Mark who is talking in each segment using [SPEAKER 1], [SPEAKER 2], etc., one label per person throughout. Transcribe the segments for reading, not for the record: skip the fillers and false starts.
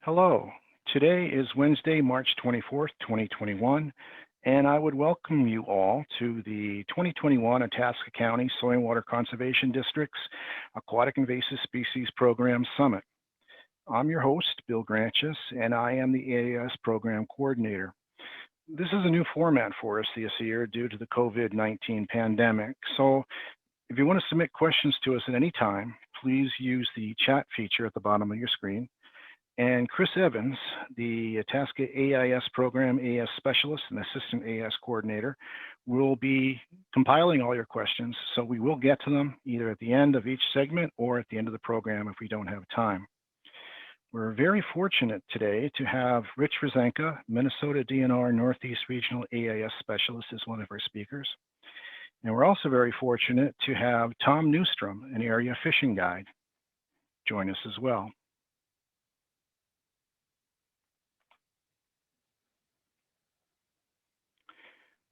[SPEAKER 1] Hello. Today is Wednesday, March 24th, 2021, and I would welcome you all to the 2021 Itasca County Soil and Water Conservation District's Aquatic Invasive Species Program Summit. I'm your host, Bill Grantges, and I am the AIS Program Coordinator. This is a new format for us this year due to the COVID-19 pandemic, so if you want to submit questions to us at any time, please use the chat feature at the bottom of your screen. And Chris Evans, the Itasca AIS Program AIS Specialist and Assistant AIS Coordinator, will be compiling all your questions, so we will get to them either at the end of each segment or at the end of the program if we don't have time. We're very fortunate today to have Rich Rezanka, Minnesota DNR Northeast Regional AIS Specialist, as one of our speakers. And we're also very fortunate to have Tom Neustrom, an area fishing guide, join us as well.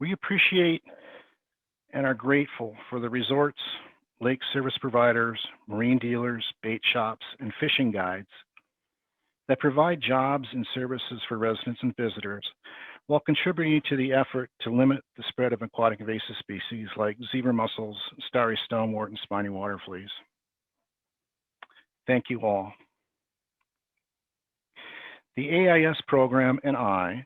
[SPEAKER 1] We appreciate and are grateful for the resorts, lake service providers, marine dealers, bait shops, and fishing guides that provide jobs and services for residents and visitors while contributing to the effort to limit the spread of aquatic invasive species like zebra mussels, starry stonewort, and spiny water fleas. Thank you all. The AIS program and I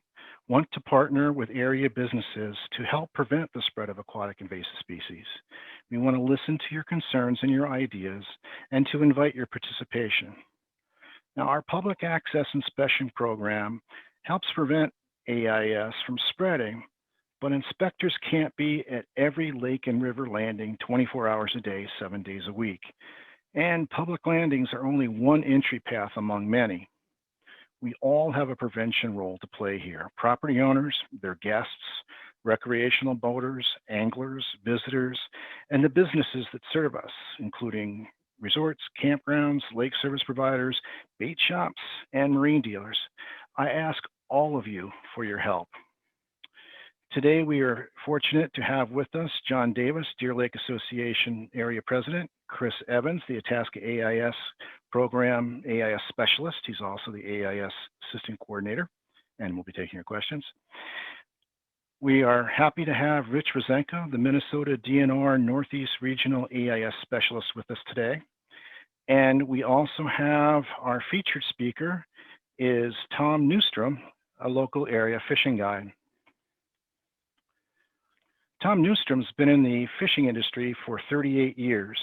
[SPEAKER 1] want to partner with area businesses to help prevent the spread of aquatic invasive species. We want to listen to your concerns and your ideas and to invite your participation. Now, our public access inspection program helps prevent AIS from spreading, but inspectors can't be at every lake and river landing 24 hours a day, 7 days a week. And public landings are only one entry path among many. We all have a prevention role to play here. Property owners, their guests, recreational boaters, anglers, visitors, and the businesses that serve us, including resorts, campgrounds, lake service providers, bait shops, and marine dealers. I ask all of you for your help. Today, we are fortunate to have with us John Davis, Deer Lake Association Area President, Chris Evans, the Itasca AIS Program AIS Specialist. He's also the AIS Assistant Coordinator, and we'll be taking your questions. We are happy to have Rich Rezanka, the Minnesota DNR Northeast Regional AIS Specialist, with us today. And we also have our featured speaker is Tom Neustrom, a local area fishing guide. Tom Neustrom's been in the fishing industry for 38 years.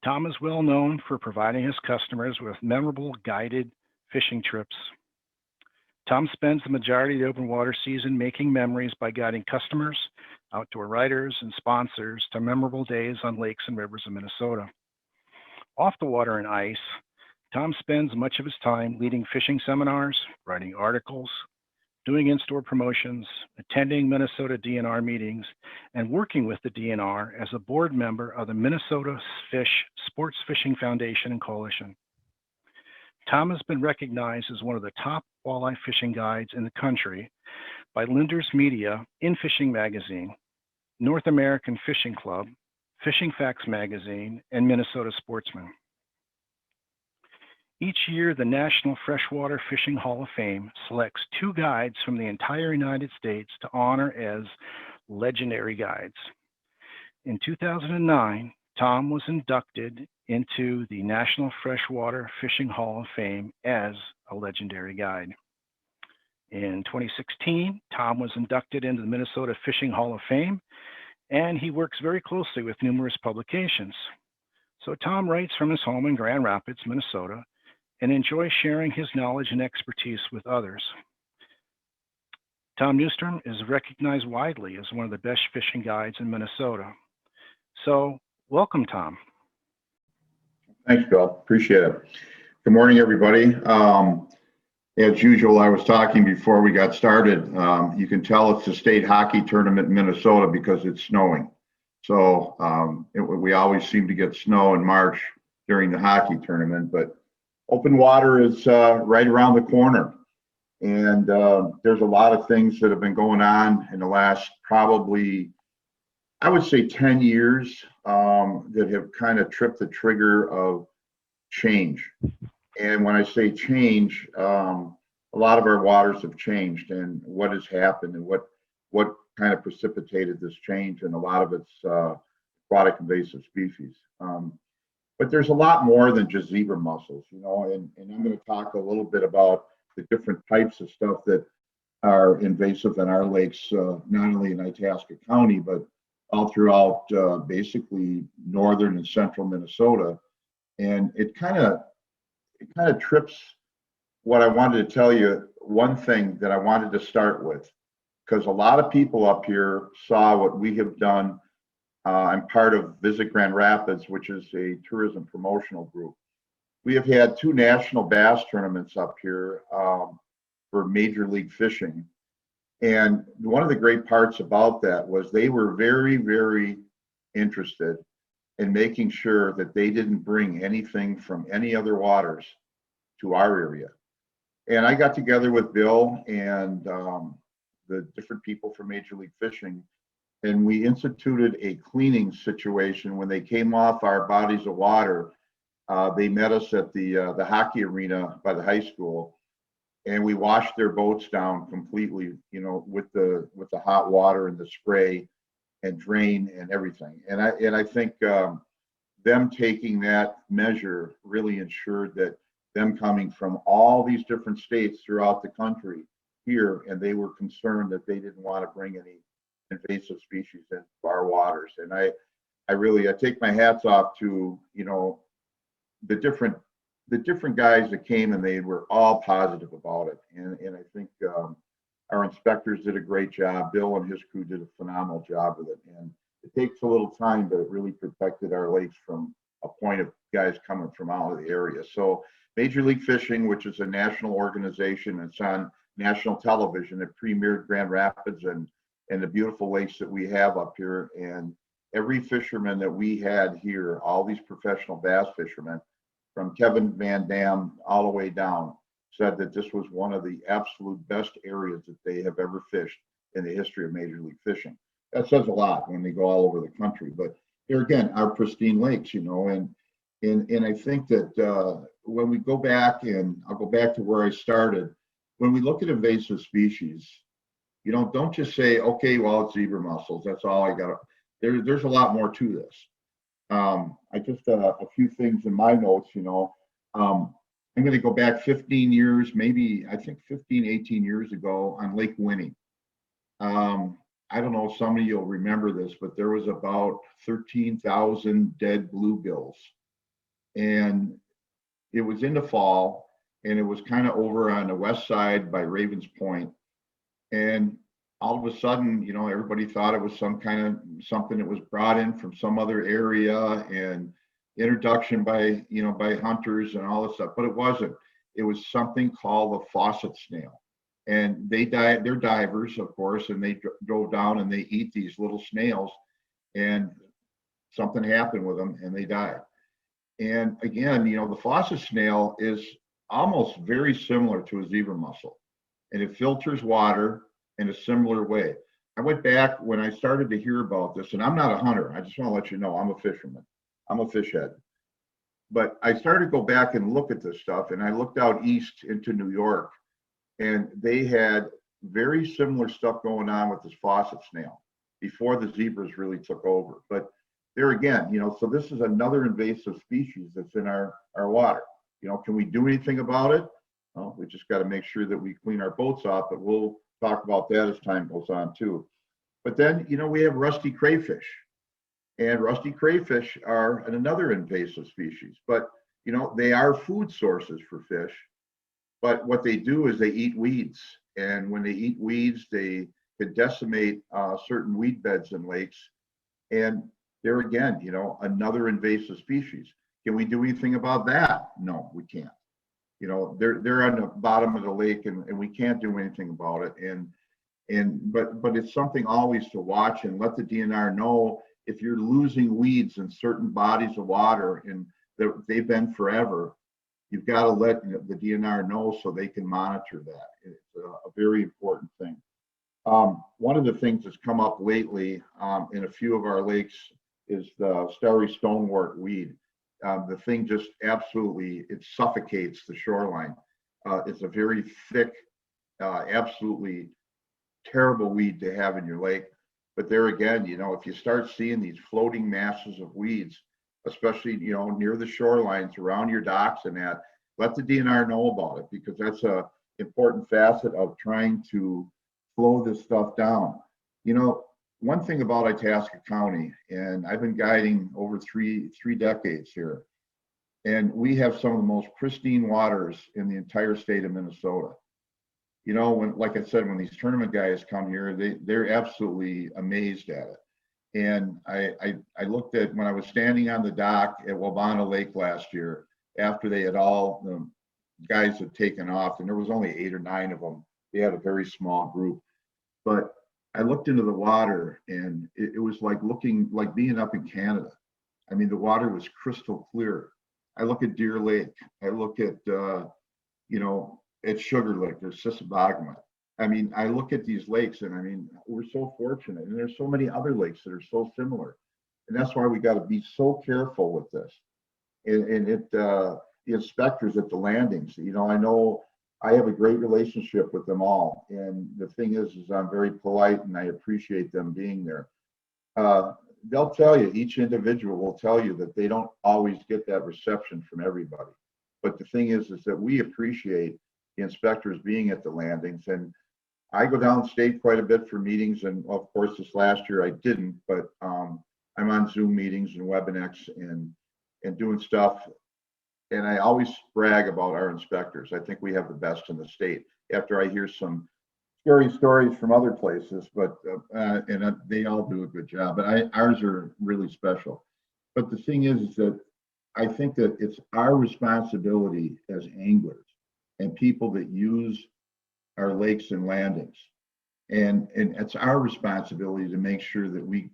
[SPEAKER 1] Tom is well known for providing his customers with memorable guided fishing trips. Tom spends the majority of the open water season making memories by guiding customers, outdoor riders, and sponsors to memorable days on lakes and rivers of Minnesota. Off the water and ice, Tom spends much of his time leading fishing seminars, writing articles, doing in-store promotions, attending Minnesota DNR meetings, and working with the DNR as a board member of the Minnesota Sports Fishing Foundation and Coalition. Tom has been recognized as one of the top walleye fishing guides in the country by Linder's Media, In Fishing Magazine, North American Fishing Club, Fishing Facts Magazine, and Minnesota Sportsman. Each year, the National Freshwater Fishing Hall of Fame selects 2 guides from the entire United States to honor as legendary guides. In 2009, Tom was inducted into the National Freshwater Fishing Hall of Fame as a legendary guide. In 2016, Tom was inducted into the Minnesota Fishing Hall of Fame, and he works very closely with numerous publications. So Tom writes from his home in Grand Rapids, Minnesota, and enjoys sharing his knowledge and expertise with others. Tom Neustrom is recognized widely as one of the best fishing guides in Minnesota. So welcome, Tom.
[SPEAKER 2] Thanks, Bill. Appreciate it. Good morning, everybody. As usual, I was talking before we got started. You can tell it's a state hockey tournament in Minnesota because it's snowing. So we always seem to get snow in March during the hockey tournament, but open water is right around the corner. And there's a lot of things that have been going on in the last probably, I would say 10 years that have kind of tripped the trigger of change. And when I say change, a lot of our waters have changed, and what has happened, and what kind of precipitated this change, and a lot of it's aquatic invasive species. But there's a lot more than just zebra mussels, you know, and I'm going to talk a little bit about the different types of stuff that are invasive in our lakes, not only in Itasca County, but all throughout basically northern and central Minnesota. And it kind of trips what I wanted to tell you. One thing that I wanted to start with, because a lot of people up here saw what we have done. I'm part of Visit Grand Rapids, which is a tourism promotional group. We have had 2 national bass tournaments up here for Major League Fishing. And one of the great parts about that was they were very, very interested in making sure that they didn't bring anything from any other waters to our area. And I got together with Bill and the different people from Major League Fishing, and we instituted a cleaning situation. When they came off our bodies of water, they met us at the hockey arena by the high school, and we washed their boats down completely, you know, with the hot water and the spray and drain and everything. And I think them taking that measure really ensured that them coming from all these different states throughout the country here, and they were concerned that they didn't want to bring any invasive species into our waters. And I take my hats off to, you know, the different guys that came, and they were all positive about it. And I think our inspectors did a great job. Bill and his crew did a phenomenal job with it. And it takes a little time, but it really protected our lakes from a point of guys coming from out of the area. So Major League Fishing, which is a national organization, it's on national television. It premiered Grand Rapids and the beautiful lakes that we have up here. And every fisherman that we had here, all these professional bass fishermen, from Kevin Van Dam all the way down, said that this was one of the absolute best areas that they have ever fished in the history of Major League Fishing. That says a lot when they go all over the country. But here again, our pristine lakes, you know, and I think that when we go back, and I'll go back to where I started, when we look at invasive species, you know, don't just say, okay, well, it's zebra mussels, that's all I got. There's a lot more to this. I just a few things in my notes, you know. I'm going to go back 15 years, maybe I think 15, 18 years ago on Lake Winnie. I don't know if some of you will remember this, but there was about 13,000 dead bluegills. And it was in the fall, and it was kind of over on the west side by Ravens Point. And all of a sudden, you know, everybody thought it was some kind of something that was brought in from some other area and introduction by, you know, by hunters and all this stuff, but it wasn't. It was something called the Faucet Snail. And they're divers, of course, and they go down and they eat these little snails, and something happened with them and they died. And again, you know, the Faucet Snail is almost very similar to a zebra mussel, and it filters water in a similar way. I went back when I started to hear about this, and I'm not a hunter. I just want to let you know I'm a fisherman. I'm a fish head. But I started to go back and look at this stuff, and I looked out east into New York, and they had very similar stuff going on with this Faucet Snail before the zebras really took over. But there again, you know, so this is another invasive species that's in our water. You know, can we do anything about it? Well, we just got to make sure that we clean our boats off, but we'll talk about that as time goes on too. But then, you know, we have rusty crayfish, and rusty crayfish are another invasive species, but, you know, they are food sources for fish. But what they do is they eat weeds. And when they eat weeds, they could decimate certain weed beds in lakes. And there again, you know, another invasive species. Can we do anything about that? No, we can't. You know, they're on the bottom of the lake, and we can't do anything about it. But it's something always to watch and let the DNR know if you're losing weeds in certain bodies of water and they've been forever. You've got to let the DNR know so they can monitor that. It's a very important thing. One of the things that's come up lately in a few of our lakes is the Starry Stonewort weed. The thing just absolutely, it suffocates the shoreline. It's a very thick, absolutely terrible weed to have in your lake. But there again, if you start seeing these floating masses of weeds, especially, near the shorelines around your docks and that, let the DNR know about it, because that's a important facet of trying to slow this stuff down. One thing about Itasca County, and I've been guiding over three decades here, and we have some of the most pristine waters in the entire state of Minnesota. Like I said, when these tournament guys come here, they're absolutely amazed at it. And I looked at, when I was standing on the dock at Wabana Lake last year, after they had all, the guys had taken off, and there was only 8 or 9 of them. They had a very small group. But I looked into the water, and it was like being up in Canada. I mean, the water was crystal clear. I look at Deer Lake. I look at, at Sugar Lake, there's Sisibogma. I mean, I look at these lakes, and I mean, we're so fortunate, and there's so many other lakes that are so similar. And that's why we got to be so careful with this. And the inspectors at the landings, I know I have a great relationship with them all. And the thing is I'm very polite, and I appreciate them being there. They'll tell you, each individual will tell you that they don't always get that reception from everybody. But the thing is that we appreciate the inspectors being at the landings. And I go downstate quite a bit for meetings. And of course, this last year I didn't, but I'm on Zoom meetings and Webinex and doing stuff. And I always brag about our inspectors. I think we have the best in the state, after I hear some scary stories from other places, but they all do a good job. But ours are really special. But the thing is that I think that it's our responsibility as anglers and people that use our lakes and landings, and it's our responsibility to make sure that we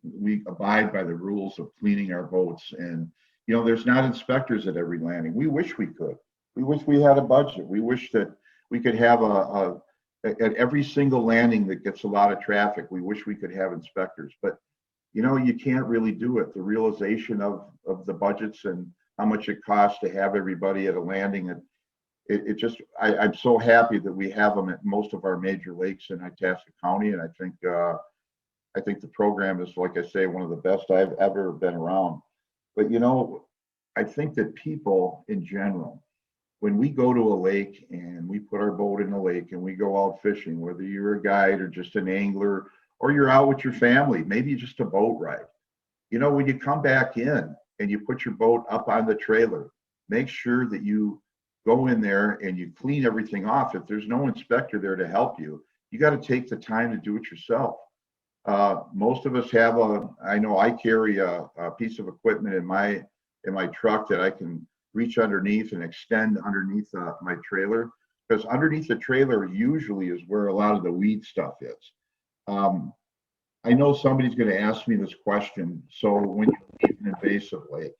[SPEAKER 2] abide by the rules of cleaning our boats. And there's not inspectors at every landing. We wish we could. We wish we had a budget. We wish that we could have at every single landing that gets a lot of traffic, we wish we could have inspectors. But you can't really do it. The realization of the budgets and how much it costs to have everybody at a landing, and I'm so happy that we have them at most of our major lakes in Itasca County. And I think the program is, like I say, one of the best I've ever been around. But I think that people in general, when we go to a lake and we put our boat in the lake and we go out fishing, whether you're a guide or just an angler, or you're out with your family, maybe just a boat ride, when you come back in and you put your boat up on the trailer, make sure that you go in there and you clean everything off. If there's no inspector there to help you, you got to take the time to do it yourself. Most of us have I know I carry a piece of equipment in my truck that I can reach underneath and extend underneath my trailer, because underneath the trailer usually is where a lot of the weed stuff is. I know somebody's going to ask me this question. So when you leave an invasive lake,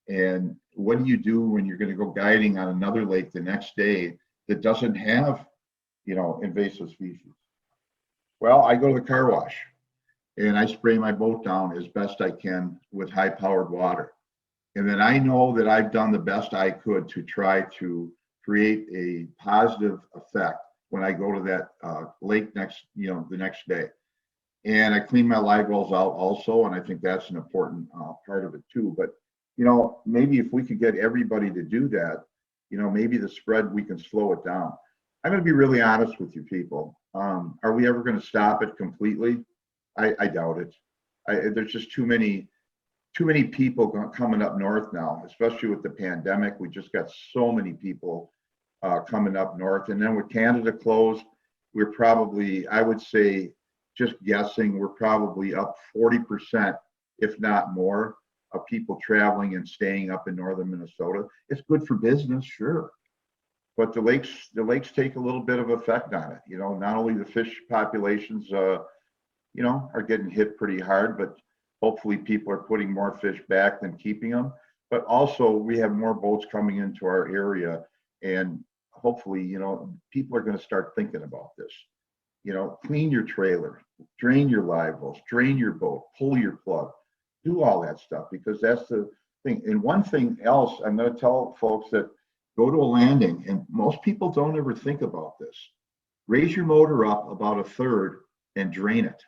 [SPEAKER 2] and what do you do when you're going to go guiding on another lake the next day that doesn't have, invasive species? Well, I go to the car wash and I spray my boat down as best I can with high-powered water. And then I know that I've done the best I could to try to create a positive effect when I go to that lake the next day. And I clean my live wells out also, and I think that's an important part of it too. But maybe if we could get everybody to do that, maybe the spread, we can slow it down. I'm going to be really honest with you people. Are we ever going to stop it completely? I doubt it. There's just too many people coming up north now, especially with the pandemic. We just got so many people coming up north. And then with Canada closed, we're probably, I would say, just guessing, we're probably up 40%, if not more, of people traveling and staying up in northern Minnesota. It's good for business, sure. But the lakes take a little bit of effect on it. Not only the fish populations, are getting hit pretty hard, but hopefully people are putting more fish back than keeping them. But also we have more boats coming into our area, and hopefully, people are going to start thinking about this. Clean your trailer, drain your live wells, drain your boat, pull your plug, do all that stuff, because that's the thing. And one thing else, I'm going to tell folks that go to a landing, and most people don't ever think about this. Raise your motor up about a third and drain it.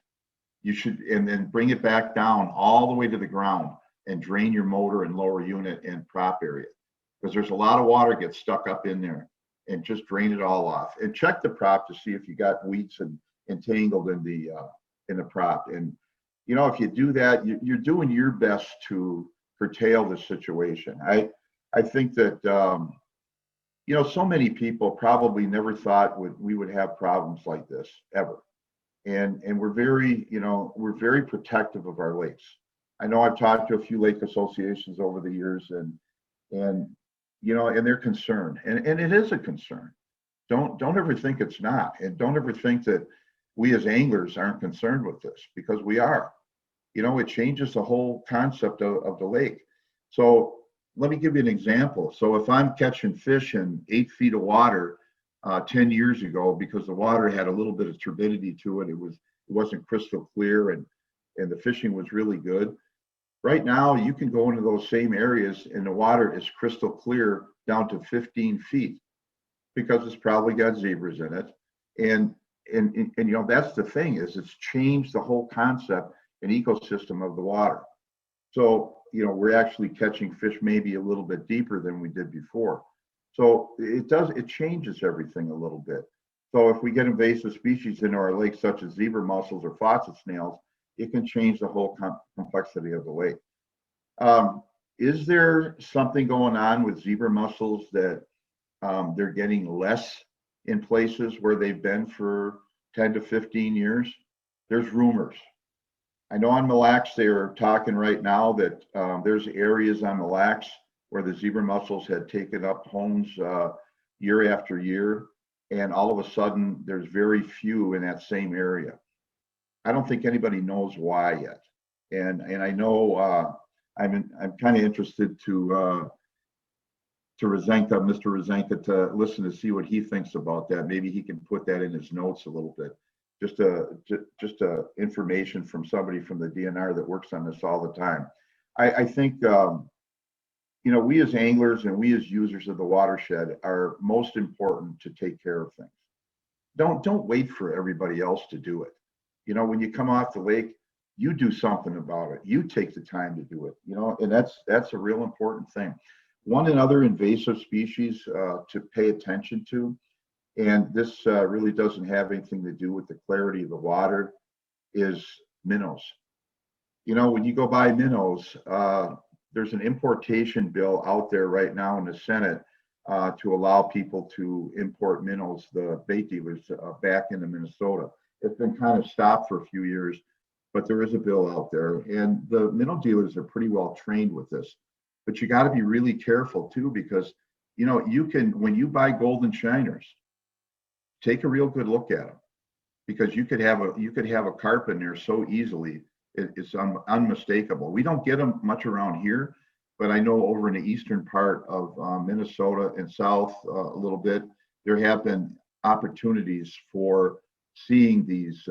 [SPEAKER 2] You should, and then bring it back down all the way to the ground and drain your motor and lower unit and prop area, because there's a lot of water gets stuck up in there, and just drain it all off. And check the prop to see if you got weeds and entangled in the prop. And you know, if you do that, you're doing your best to curtail the situation. I think that you know, so many people probably never thought we would have problems like this ever. And we're very, you know, we're very protective of our lakes. I know I've talked to a few lake associations over the years, and you know, and they're concerned, and it is a concern. Don't ever think it's not, and don't ever think that we as anglers aren't concerned with this, because we are. You know, it changes the whole concept of the lake. So let me give you an example. So if I'm catching fish in 8 feet of water 10 years ago, because the water had a little bit of turbidity to it, it wasn't crystal clear, and the fishing was really good. Right now, you can go into those same areas and the water is crystal clear down to 15 feet, because it's probably got zebras in it. And you know, that's the thing, is it's changed the whole concept and ecosystem of the water. So, you know, we're actually catching fish maybe a little bit deeper than we did before. So it changes everything a little bit. So if we get invasive species into our lakes, such as zebra mussels or faucet snails, it can change the whole complexity of the lake. Is there something going on with zebra mussels that they're getting less in places where they've been for 10 to 15 years? There's rumors. I know on Mille Lacs, they're talking right now that there's areas on Mille Lacs where the zebra mussels had taken up homes year after year, and all of a sudden there's very few in that same area. I don't think anybody knows why yet, and I know I'm kind of interested to Rezanka, Mr. Rezanka, to listen to see what he thinks about that. Maybe he can put that in his notes a little bit. Just a information from somebody from the DNR that works on this all the time. I think you know, we as anglers and we as users of the watershed are most important to take care of things. Don't wait for everybody else to do it. You know, when you come off the lake, you do something about it. You take the time to do it. You know, and that's a real important thing. One another invasive species to pay attention to, and this really doesn't have anything to do with the clarity of the water, is minnows. You know, when you go buy minnows, there's an importation bill out there right now in the Senate to allow people to import minnows, the bait dealers, back into Minnesota. It's been kind of stopped for a few years, but there is a bill out there, and the minnow dealers are pretty well trained with this. But you got to be really careful too, because you know, you can, when you buy golden shiners, take a real good look at them, because you could have a carp in there so easily. It's unmistakable. We don't get them much around here, but I know over in the eastern part of Minnesota and south a little bit, there have been opportunities for seeing these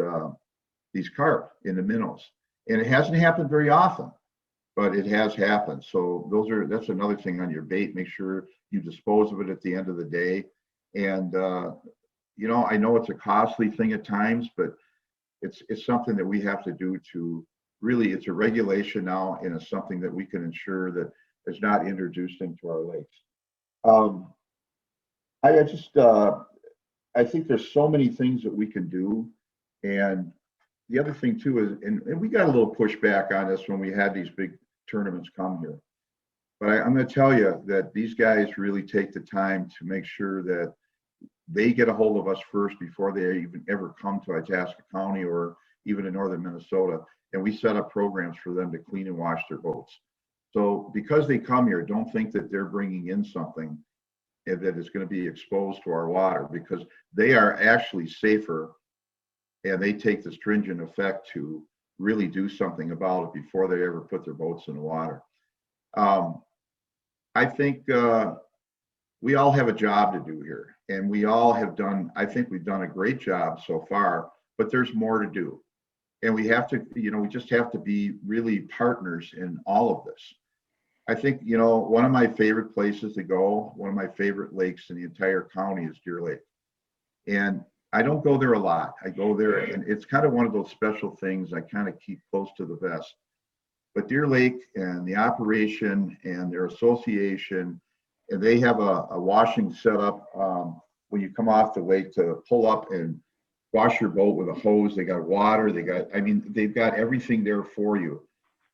[SPEAKER 2] carp in the minnows, and it hasn't happened very often, but it has happened. So that's another thing on your bait. Make sure you dispose of it at the end of the day. And you know, I know it's a costly thing at times, but it's something that we have to do to really, it's a regulation now, and it's something that we can ensure that is not introduced into our lakes. I think there's so many things that we can do. And the other thing too is, and we got a little pushback on this when we had these big tournaments come here. But I'm going to tell you that these guys really take the time to make sure that they get a hold of us first before they even ever come to Itasca County or even in northern Minnesota. And we set up programs for them to clean and wash their boats. So because they come here, don't think that they're bringing in something that is going to be exposed to our water, because they are actually safer, and they take the stringent effect to really do something about it before they ever put their boats in the water. I think we all have a job to do here, and we all have done, I think we've done a great job so far, but there's more to do. And we have to, you know, we just have to be really partners in all of this. I think, one of my favorite places to go, one of my favorite lakes in the entire county is Deer Lake. And I don't go there a lot. I go there and it's kind of one of those special things I kind of keep close to the vest. But Deer Lake and the operation and their association, and they have a washing setup when you come off the lake to pull up and wash your boat with a hose. They got water, they've got everything there for you.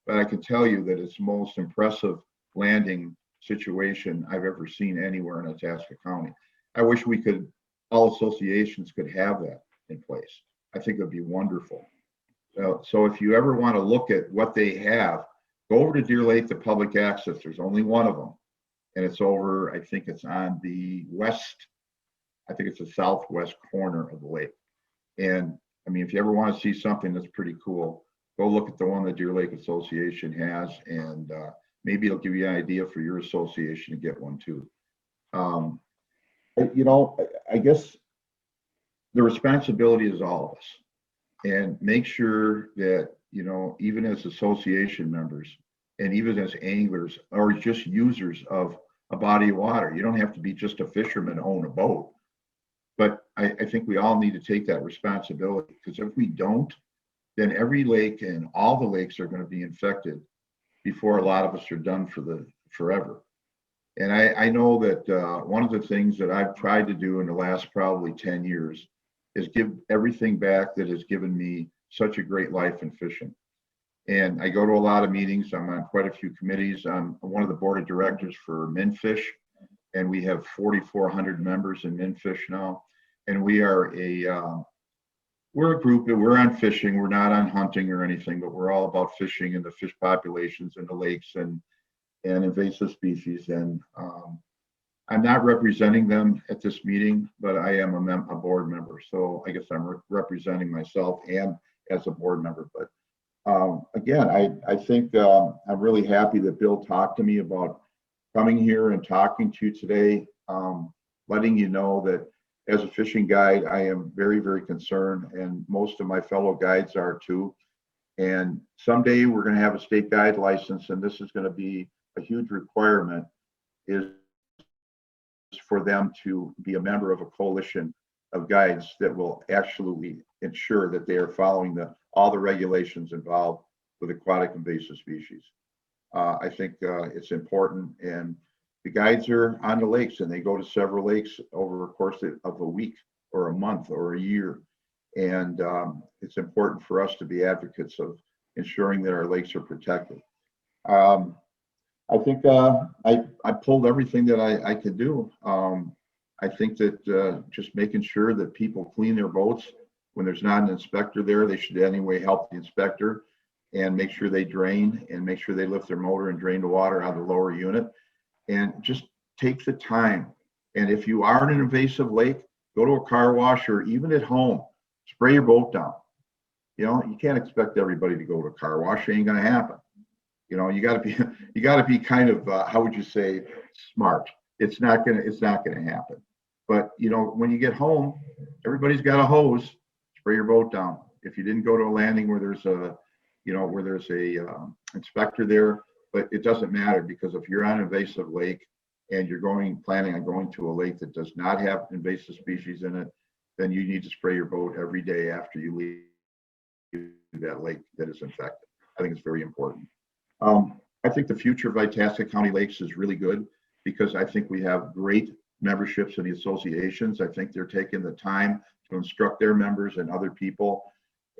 [SPEAKER 2] But I can tell you that it's the most impressive landing situation I've ever seen anywhere in Itasca County. I wish all associations could have that in place. I think it'd be wonderful. So if you ever want to look at what they have, go over to Deer Lake, the public access. There's only one of them. And it's over, I think it's on the the southwest corner of the lake. And I mean, if you ever want to see something that's pretty cool, go look at the one the Deer Lake Association has, and maybe it'll give you an idea for your association to get one too. I guess the responsibility is all of us, and make sure that, even as association members and even as anglers or just users of a body of water, you don't have to be just a fisherman to own a boat. But I think we all need to take that responsibility, because if we don't, then every lake and all the lakes are going to be infected before a lot of us are done forever. And I know that one of the things that I've tried to do in the last probably 10 years is give everything back that has given me such a great life in fishing. And I go to a lot of meetings. I'm on quite a few committees. I'm one of the board of directors for Minfish, and we have 4,400 members in Minfish now. And we're a group that we're on fishing. We're not on hunting or anything, but we're all about fishing and the fish populations in the lakes and invasive species. And I'm not representing them at this meeting, but I am a board member. So I guess I'm representing myself and as a board member. But again, I think I'm really happy that Bill talked to me about coming here and talking to you today, letting you know that as a fishing guide, I am very, very concerned, and most of my fellow guides are too. And someday we're going to have a state guide license, and this is going to be a huge requirement, is for them to be a member of a coalition of guides that will actually ensure that they are following all the regulations involved with aquatic invasive species. I think it's important, and the guides are on the lakes, and they go to several lakes over the course of a week or a month or a year. And it's important for us to be advocates of ensuring that our lakes are protected. I think I pulled everything that I could do. I think that just making sure that people clean their boats when there's not an inspector there, they should anyway help the inspector and make sure they drain and make sure they lift their motor and drain the water out of the lower unit. And just take the time. And if you are in an invasive lake, go to a car wash, or even at home, spray your boat down. You can't expect everybody to go to a car wash. It ain't going to happen. You got to be kind of, how would you say, smart. It's not going to happen. But, when you get home, everybody's got a hose, spray your boat down. If you didn't go to a landing where there's a inspector there, but it doesn't matter, because if you're on an invasive lake and you're planning on going to a lake that does not have invasive species in it, then you need to spray your boat every day after you leave that lake that is infected. I think it's very important. I think the future of Itasca County lakes is really good, because I think we have great memberships in the associations. I think they're taking the time to instruct their members and other people.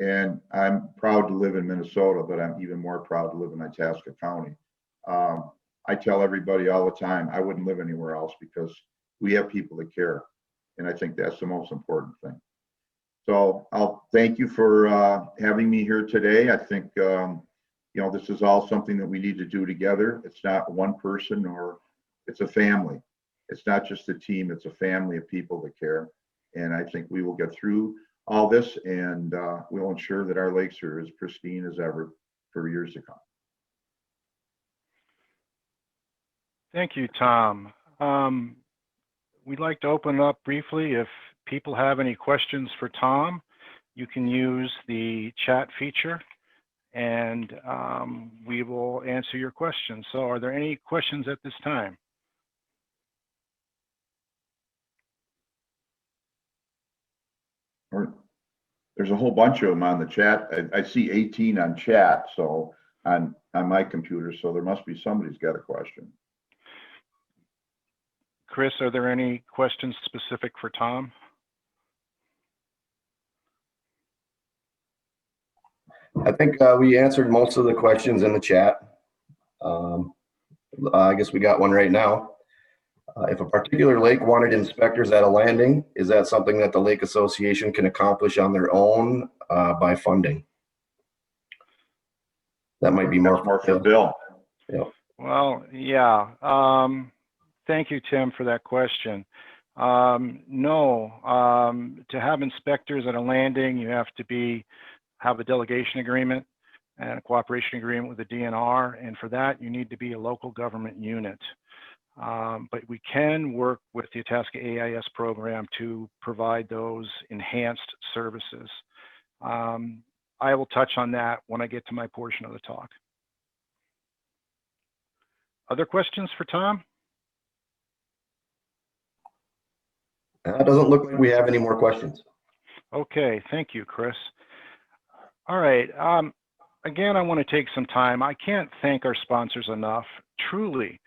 [SPEAKER 2] And I'm proud to live in Minnesota, but I'm even more proud to live in Itasca County. I tell everybody all the time, I wouldn't live anywhere else, because we have people that care. And I think that's the most important thing. So I'll thank you for having me here today. I think, this is all something that we need to do together. It's not one person, or it's a family. It's not just a team, it's a family of people that care. And I think we will get through all this, and we'll ensure that our lakes are as pristine as ever for years to come.
[SPEAKER 1] Thank you, Tom. We'd like to open up briefly. If people have any questions for Tom, you can use the chat feature, and we will answer your questions. So are there any questions at this time?
[SPEAKER 2] There's a whole bunch of them on the chat. I see 18 on chat, so on my computer, so there must be somebody's got a question.
[SPEAKER 1] Chris, are there any questions specific for Tom?
[SPEAKER 3] I think we answered most of the questions in the chat. I guess we got one right now. If a particular lake wanted inspectors at a landing, is that something that the Lake Association can accomplish on their own by funding? That might be more
[SPEAKER 2] for Bill.
[SPEAKER 3] Yeah.
[SPEAKER 1] Well, yeah. Thank you, Tim, for that question. No, to have inspectors at a landing, you have to have a delegation agreement and a cooperation agreement with the DNR, and for that, you need to be a local government unit. But we can work with the Itasca AIS program to provide those enhanced services. I will touch on that when I get to my portion of the talk. Other questions for Tom?
[SPEAKER 3] It doesn't look like we have any more questions.
[SPEAKER 1] Okay, thank you, Chris. All right, again, I want to take some time. I can't thank our sponsors enough. Truly,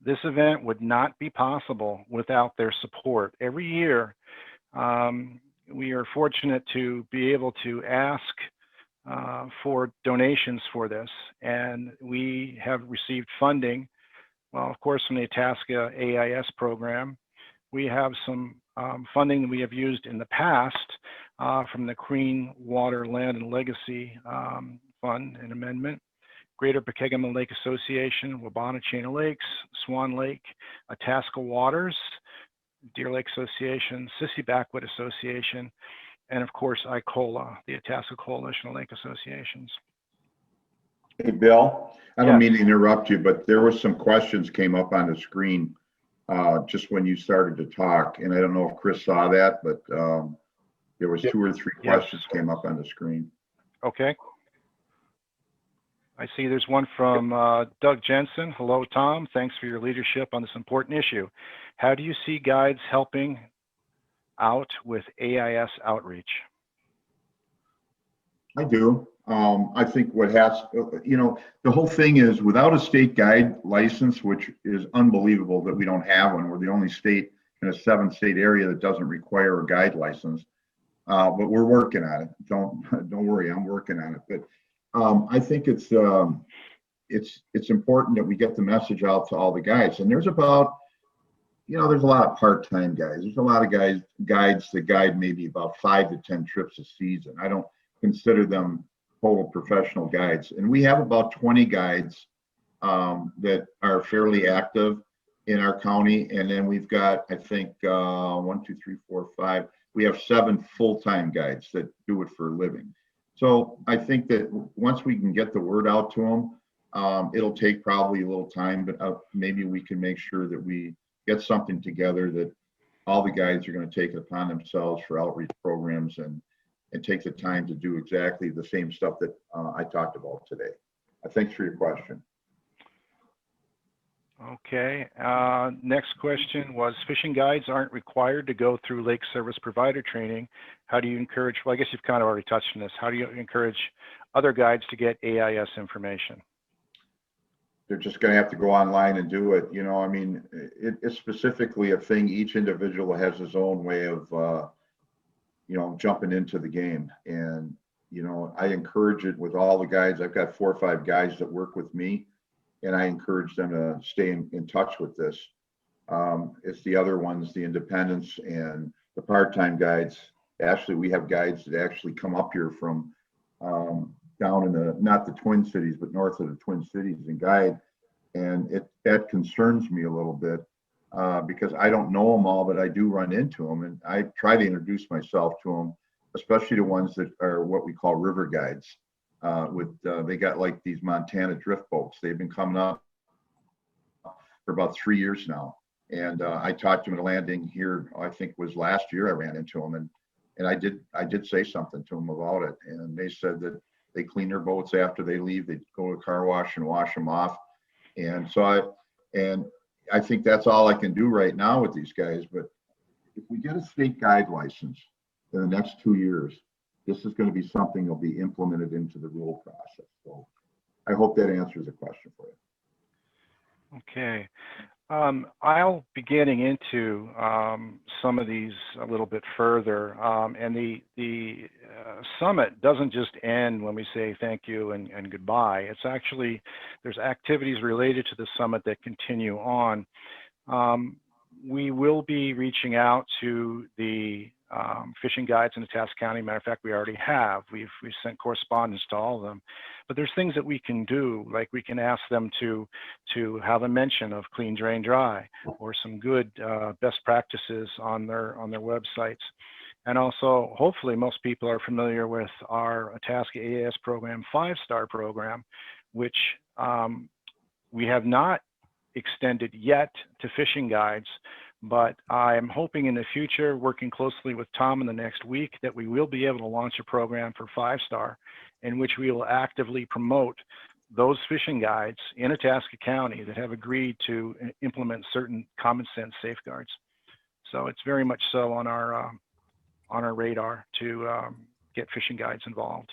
[SPEAKER 1] this event would not be possible without their support. Every year, we are fortunate to be able to ask for donations for this, and we have received funding, well, of course, from the Itasca AIS program. We have some funding that we have used in the past from the Clean Water Land and Legacy Fund and Amendment, Greater Pokegama Lake Association, Wabana Chain of Lakes, Swan Lake, Itasca Waters, Deer Lake Association, Sissy Backwood Association, and of course, ICOLA, the Itasca Coalition of Lake Associations.
[SPEAKER 2] Hey, Bill, I don't mean to interrupt you, but there were some questions came up on the screen just when you started to talk, and I don't know if Chris saw that, but there was 2 or 3 questions came up on the screen.
[SPEAKER 1] Okay. I see there's one from Doug Jensen. Hello, Tom. Thanks for your leadership on this important issue. How do you see guides helping out with AIS outreach?
[SPEAKER 2] I do. I think what has, the whole thing is without a state guide license, which is unbelievable that we don't have one. We're the only state in a 7-state area that doesn't require a guide license. But we're working on it. Don't worry, I'm working on it. But I think it's important that we get the message out to all the guides. And there's about, there's a lot of part-time guys. There's a lot of guides that guide maybe about 5 to 10 trips a season. I don't consider them total professional guides. And we have about 20 guides that are fairly active in our county. And then we've got, I think, 1, 2, 3, 4, 5. We have 7 full-time guides that do it for a living. So I think that once we can get the word out to them, it'll take probably a little time, but maybe we can make sure that we get something together that all the guides are going to take it upon themselves for outreach programs and take the time to do exactly the same stuff that I talked about today. Thanks for your question.
[SPEAKER 1] Okay, next question was, fishing guides aren't required to go through lake service provider training. How do you encourage, well, I guess you've kind of already touched on this. How do you encourage other guides to get AIS information?
[SPEAKER 2] They're just going to have to go online and do it. I mean, it's specifically a thing. Each individual has his own way of, jumping into the game. And, I encourage it with all the guides. I've got 4 or 5 guys that work with me, and I encourage them to stay in touch with this. It's the other ones, the independents and the part-time guides. Actually, we have guides that actually come up here from down in not the Twin Cities, but north of the Twin Cities and guide. And that concerns me a little bit because I don't know them all, but I do run into them. And I try to introduce myself to them, especially the ones that are what we call river guides. They got like these Montana drift boats. They've been coming up for about 3 years now. And I talked to them at a landing here, I think was last year I ran into them. And I did say something to them about it. And they said that they clean their boats after they leave. They go to a car wash and wash them off. And so I think that's all I can do right now with these guys. But if we get a state guide license in the next 2 years, this is going to be something that'll be implemented into the rule process. So I hope that answers the question for you.
[SPEAKER 1] Okay. I'll be getting into some of these a little bit further. And the summit doesn't just end when we say thank you and goodbye. It's actually, there's activities related to the summit that continue on. We will be reaching out to the fishing guides in Itasca County. Matter of fact, we already have. We've sent correspondence to all of them. But there's things that we can do, like we can ask them to have a mention of clean, drain, dry, or some good best practices on their websites. And also, hopefully, most people are familiar with our Itasca AIS program, 5-star program, which we have not extended yet to fishing guides, but I'm hoping in the future, working closely with Tom in the next week, that we will be able to launch a program for 5-star in which we will actively promote those fishing guides in Itasca County that have agreed to implement certain common sense safeguards. So it's very much so on our radar to get fishing guides involved.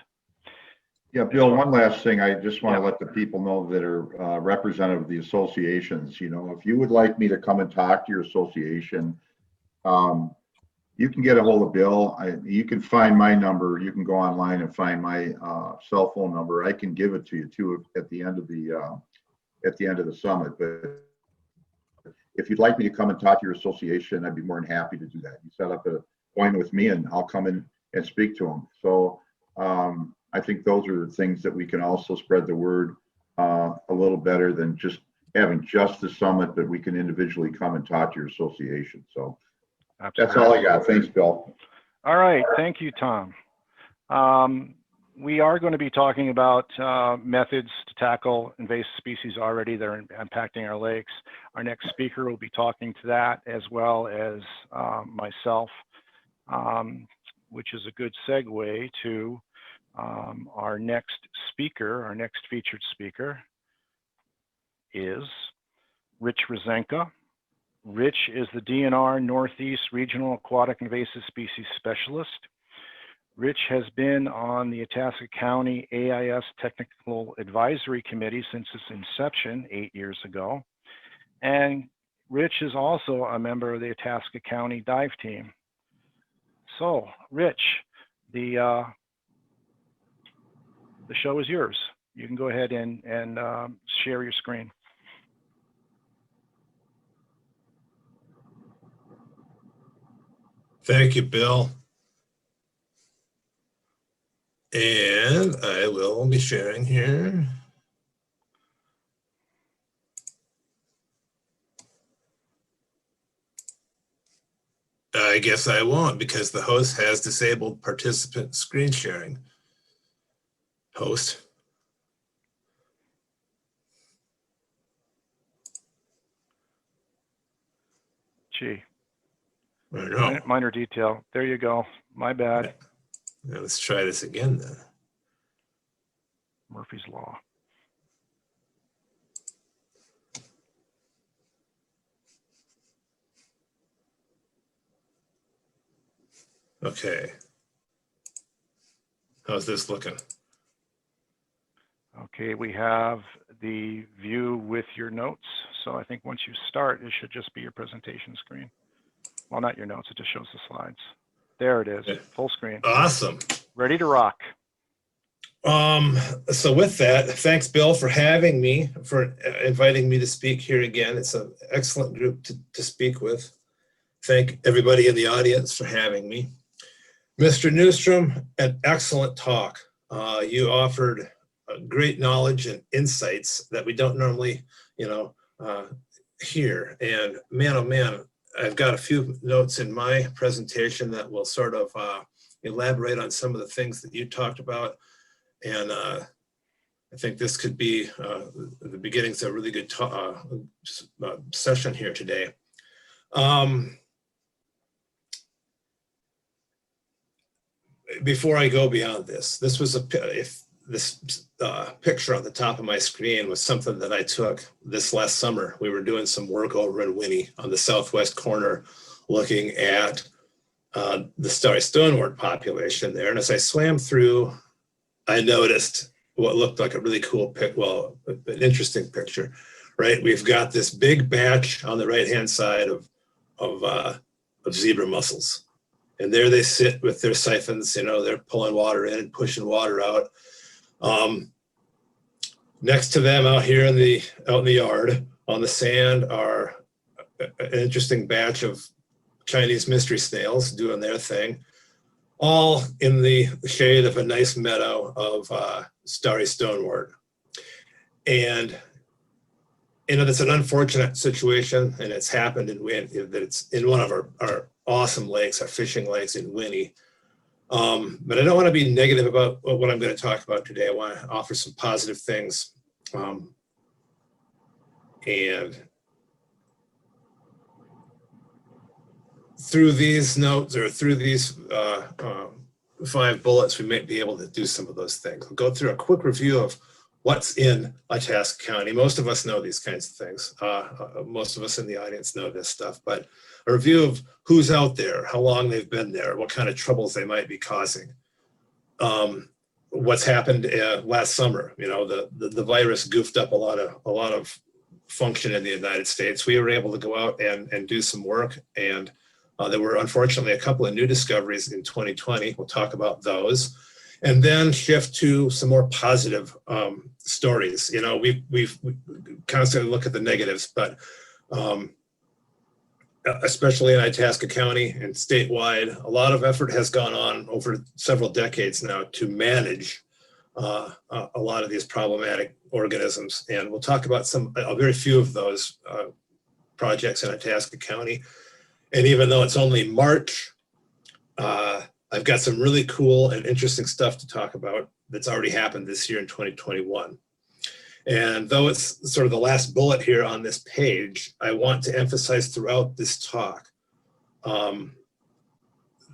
[SPEAKER 2] Yeah, Bill, one last thing. I just want to let the people know that are representative of the associations. You know, if you would like me to come and talk to your association, you can get a hold of Bill. You can find my number. You can go online and find my cell phone number. I can give it to you too at the end of the summit. But if you'd like me to come and talk to your association, I'd be more than happy to do that. You set up an appointment with me, and I'll come in and speak to them. So I think those are the things that we can also spread the word a little better than just having just the summit, but we can individually come and talk to your association. So that's all I got. Thanks, Bill.
[SPEAKER 1] All right. Thank you, Tom. We are going to be talking about methods to tackle invasive species already that are impacting our lakes. Our next speaker will be talking to that, as well as myself, which is a good segue to our next speaker. Our next featured speaker is Rich Rezanka. Rich is the DNR Northeast Regional Aquatic Invasive Species Specialist. Rich has been on the Itasca County AIS Technical Advisory Committee since its inception 8 years ago. And Rich is also a member of the Itasca County Dive Team. So, Rich, the show is yours. You can go ahead and share your screen.
[SPEAKER 4] Thank you, Bill. And I will be sharing here. I guess I won't, because the host has disabled participant screen sharing. Host.
[SPEAKER 1] Gee.
[SPEAKER 4] I know.
[SPEAKER 1] Minor detail. There you go. My bad.
[SPEAKER 4] Now let's try this again then.
[SPEAKER 1] Murphy's Law.
[SPEAKER 4] Okay. How's this looking?
[SPEAKER 1] Okay, we have the view with your notes. So I think once you start, it should just be your presentation screen. Well, not your notes, it just shows the slides. There it is, full screen.
[SPEAKER 4] Awesome.
[SPEAKER 1] Ready to rock.
[SPEAKER 4] So with that, thanks, Bill, for having me, for inviting me to speak here again. It's an excellent group to speak with. Thank everybody in the audience for having me. Mr. Neustrom, an excellent talk. You offered great knowledge and insights that we don't normally, hear. And man, oh man, I've got a few notes in my presentation that will sort of elaborate on some of the things that you talked about. And I think this could be the beginnings of a really good session here today. Before I go beyond this, this was this picture on the top of my screen was something that I took this last summer. We were doing some work over in Winnie on the southwest corner, looking at the Starry Stonewort population there. And as I swam through, I noticed what looked like a really cool an interesting picture, right? We've got this big batch on the right-hand side of zebra mussels. And there they sit with their siphons, they're pulling water in and pushing water out. Next to them out here out in the yard on the sand are an interesting batch of Chinese mystery snails doing their thing, all in the shade of a nice meadow of Starry Stonewort. And that's an unfortunate situation, and it's happened that it's in one of our awesome lakes, our fishing lakes in Winnie. But I don't want to be negative about what I'm going to talk about today. I want to offer some positive things. And through these notes, or through these 5 bullets, we might be able to do some of those things. We'll go through a quick review of what's in Itasca County. Most of us know these kinds of things. Most of us in the audience know this stuff, but a review of who's out there, how long they've been there, what kind of troubles they might be causing. What's happened last summer, the virus goofed up a lot of function in the United States. We were able to go out and do some work, and there were unfortunately a couple of new discoveries in 2020. We'll talk about those, and then shift to some more positive stories. We've constantly look at the negatives, but especially in Itasca County and statewide, a lot of effort has gone on over several decades now to manage a lot of these problematic organisms. And we'll talk about a very few of those projects in Itasca County. And even though it's only March, I've got some really cool and interesting stuff to talk about that's already happened this year in 2021. And though it's sort of the last bullet here on this page, I want to emphasize throughout this talk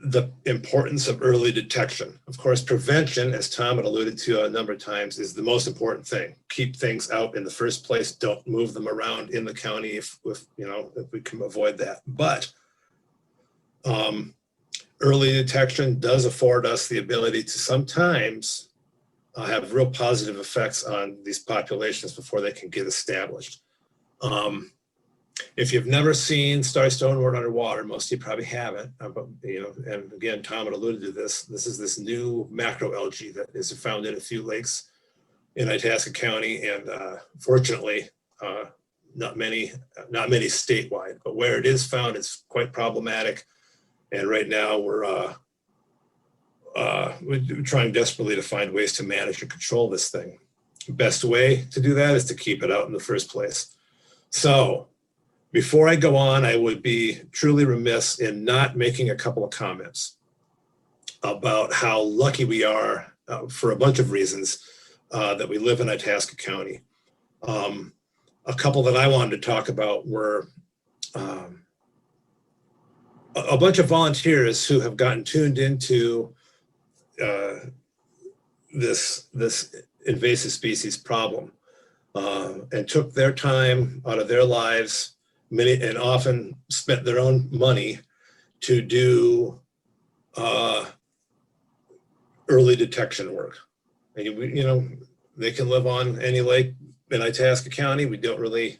[SPEAKER 4] the importance of early detection. Of course, prevention, as Tom had alluded to a number of times, is the most important thing. Keep things out in the first place. Don't move them around in the county if we can avoid that. But early detection does afford us the ability to sometimes have real positive effects on these populations before they can get established. If you've never seen Starry Stonewort underwater, most of you probably haven't, but, and again, Tom had alluded to this. This is this new macroalgae that is found in a few lakes in Itasca County, and fortunately, not many statewide, but where it is found, it's quite problematic. And right now we're trying desperately to find ways to manage and control this thing. The best way to do that is to keep it out in the first place. So before I go on, I would be truly remiss in not making a couple of comments about how lucky we are for a bunch of reasons that we live in Itasca County. A couple that I wanted to talk about were a bunch of volunteers who have gotten tuned into this invasive species problem and took their time out of their lives, and often spent their own money to do early detection work. And, they can live on any lake in Itasca County. We don't really,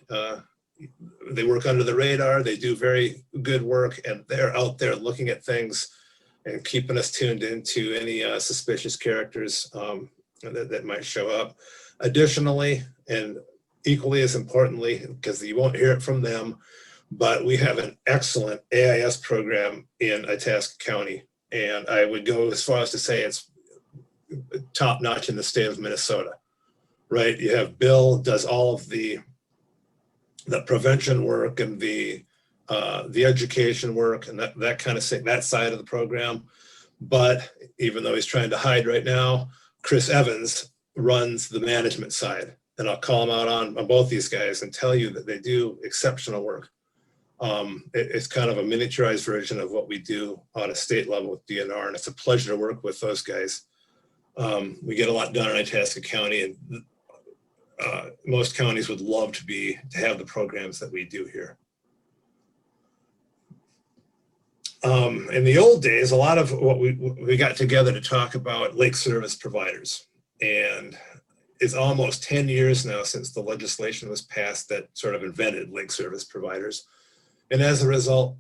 [SPEAKER 4] they work under the radar. They do very good work, and they're out there looking at things and keeping us tuned into any suspicious characters that might show up. Additionally, and equally as importantly, because you won't hear it from them, but we have an excellent AIS program in Itasca County. And I would go as far as to say it's top notch in the state of Minnesota, right? You have Bill does all of the prevention work and the education work and that kind of thing, that side of the program. But even though he's trying to hide right now, Chris Evans runs the management side. And I'll call him out on both these guys and tell you that they do exceptional work. It's kind of a miniaturized version of what we do on a state level with DNR, and it's a pleasure to work with those guys. We get a lot done in Itasca County, and most counties would love to have the programs that we do here. In the old days, a lot of what we got together to talk about lake service providers, and it's almost 10 years now since the legislation was passed that sort of invented lake service providers. And as a result,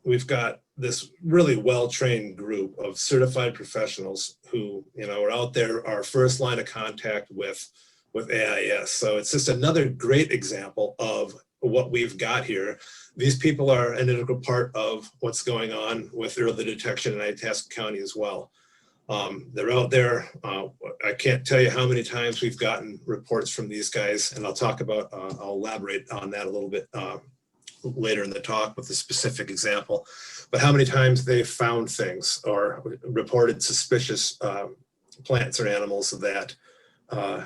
[SPEAKER 4] we've got this really well-trained group of certified professionals who, are out there, our first line of contact with AIS. So it's just another great example of what we've got here. These people are an integral part of what's going on with early detection in Itasca County as well. They're out there. I can't tell you how many times we've gotten reports from these guys, and I'll elaborate on that a little bit later in the talk with a specific example, but how many times they've found things or reported suspicious plants or animals that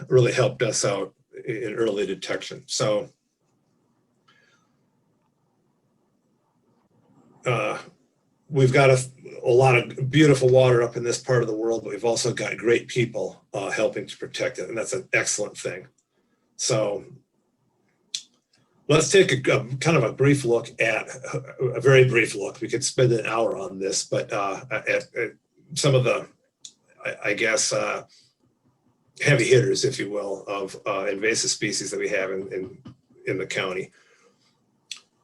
[SPEAKER 4] really helped us out in early detection. So we've got a lot of beautiful water up in this part of the world, but we've also got great people helping to protect it, and that's an excellent thing. So let's take a kind of a brief look at, a very brief look. We could spend an hour on this, but at some of the, I guess, heavy hitters, if you will, of invasive species that we have in the county.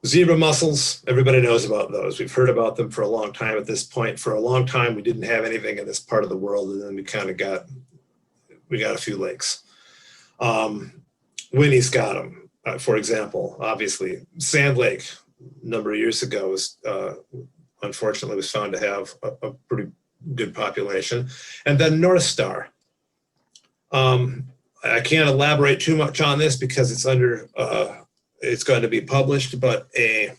[SPEAKER 4] Zebra mussels, everybody knows about those. We've heard about them for a long time at this point. For a long time, we didn't have anything in this part of the world, and then we kind of got a few lakes. Winnie's got them, for example. Obviously, Sand Lake, a number of years ago, was unfortunately was found to have a pretty good population. And then North Star. I can't elaborate too much on this because it's under it's going to be published, but a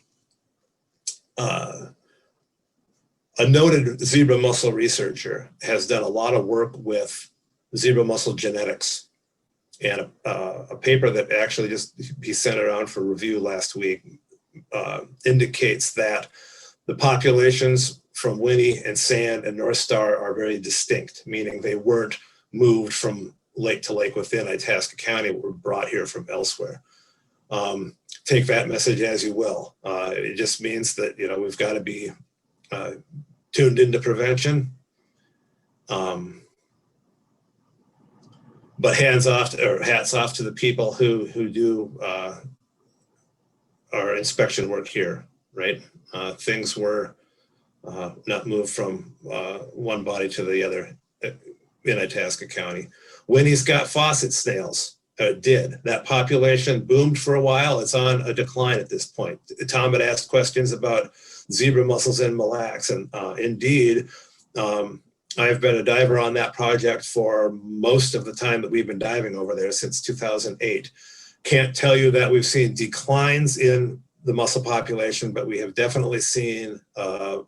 [SPEAKER 4] noted zebra mussel researcher has done a lot of work with zebra mussel genetics, and a paper that actually he sent around for review last week indicates that the populations from Winnie and Sand and North Star are very distinct, meaning they weren't moved from lake to lake within Itasca County, were brought here from elsewhere. Take that message as you will. It just means that, we've got to be tuned into prevention. But hats off to the people who do our inspection work here, right? Things were not moved from one body to the other in Itasca County. Winnie's got faucet snails. Did. That population boomed for a while. It's on a decline at this point. Tom had asked questions about zebra mussels in Mille, and indeed, I've been a diver on that project for most of the time that we've been diving over there since 2008. Can't tell you that we've seen declines in the mussel population, but we have definitely seen a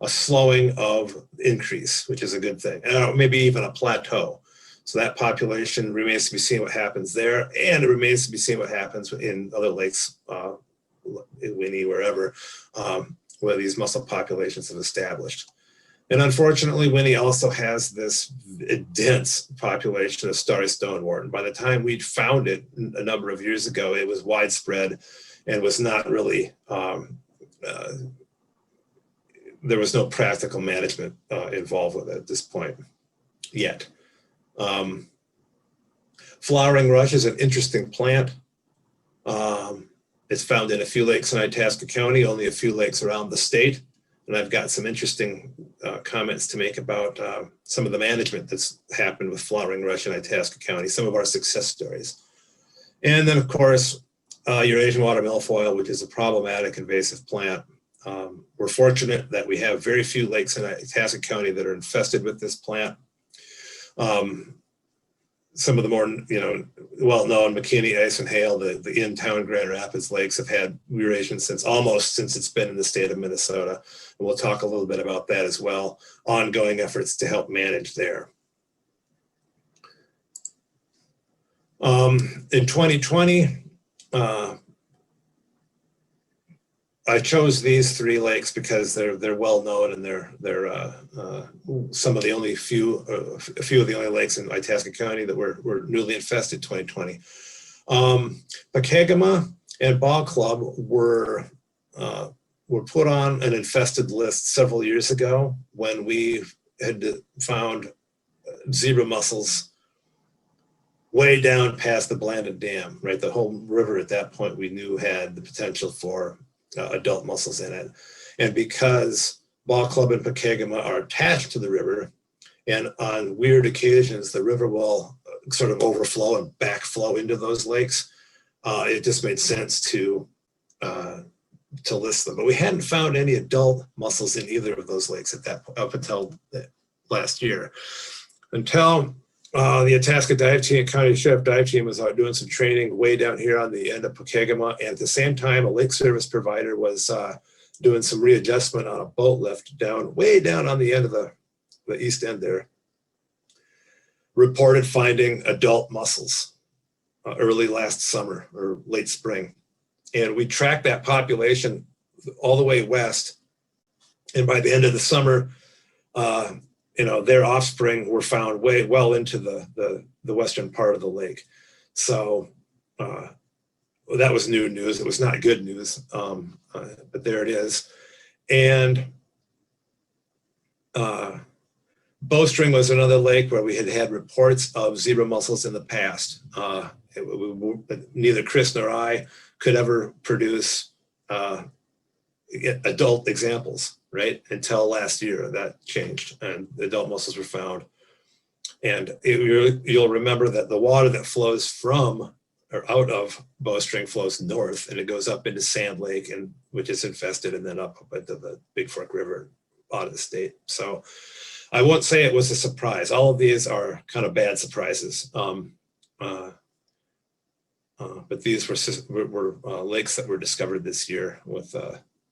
[SPEAKER 4] slowing of increase, which is a good thing, and maybe even a plateau. So that population remains to be seen what happens there, and it remains to be seen what happens in other lakes, in Winnie, wherever, where these mussel populations have established. And unfortunately, Winnie also has this dense population of Starry Stonewort. And by the time we'd found it a number of years ago, it was widespread and was not really, there was no practical management involved with it at this point yet. Flowering rush is an interesting plant. It's found in a few lakes in Itasca County, only a few lakes around the state. And I've got some interesting comments to make about some of the management that's happened with flowering rush in Itasca County, some of our success stories. And then, of course, your Asian water milfoil, which is a problematic invasive plant. We're fortunate that we have very few lakes in Itasca County that are infested with this plant. Some of the more, well-known McKinney, Ice, and Hale, the in-town Grand Rapids lakes have had Eurasian since it's been in the state of Minnesota. And we'll talk a little bit about that as well. Ongoing efforts to help manage there. In 2020, I chose these 3 lakes because they're well known, and they're some of the only a few of the only lakes in Itasca County that were newly infested 2020. Pokegama and Bog Club were put on an infested list several years ago when we had found zebra mussels way down past the Blandon Dam, right? The whole river at that point we knew had the potential for adult mussels in it. And because Bog Club and Pokegama are attached to the river, and on weird occasions, the river will sort of overflow and backflow into those lakes, it just made sense to list them. But we hadn't found any adult mussels in either of those lakes up until last year. Until the Itasca dive team, County Sheriff dive team, was out doing some training way down here on the end of Pokegama, and at the same time, a lake service provider was doing some readjustment on a boat lift way down on the end of the east end there. Reported finding adult mussels early last summer or late spring, and we tracked that population all the way west. And by the end of the summer, their offspring were found well into the western part of the lake. So that was new news. It was not good news, but there it is. And Bowstring was another lake where we had reports of zebra mussels in the past. Neither Chris nor I could ever produce adult examples, right? Until last year, that changed, and the adult mussels were found. And you'll remember that the water that flows from or out of Bowstring flows north, and it goes up into Sand Lake, which is infested, and then up into the Big Fork River out of the state. So I won't say it was a surprise. All of these are kind of bad surprises. But these were lakes that were discovered this year with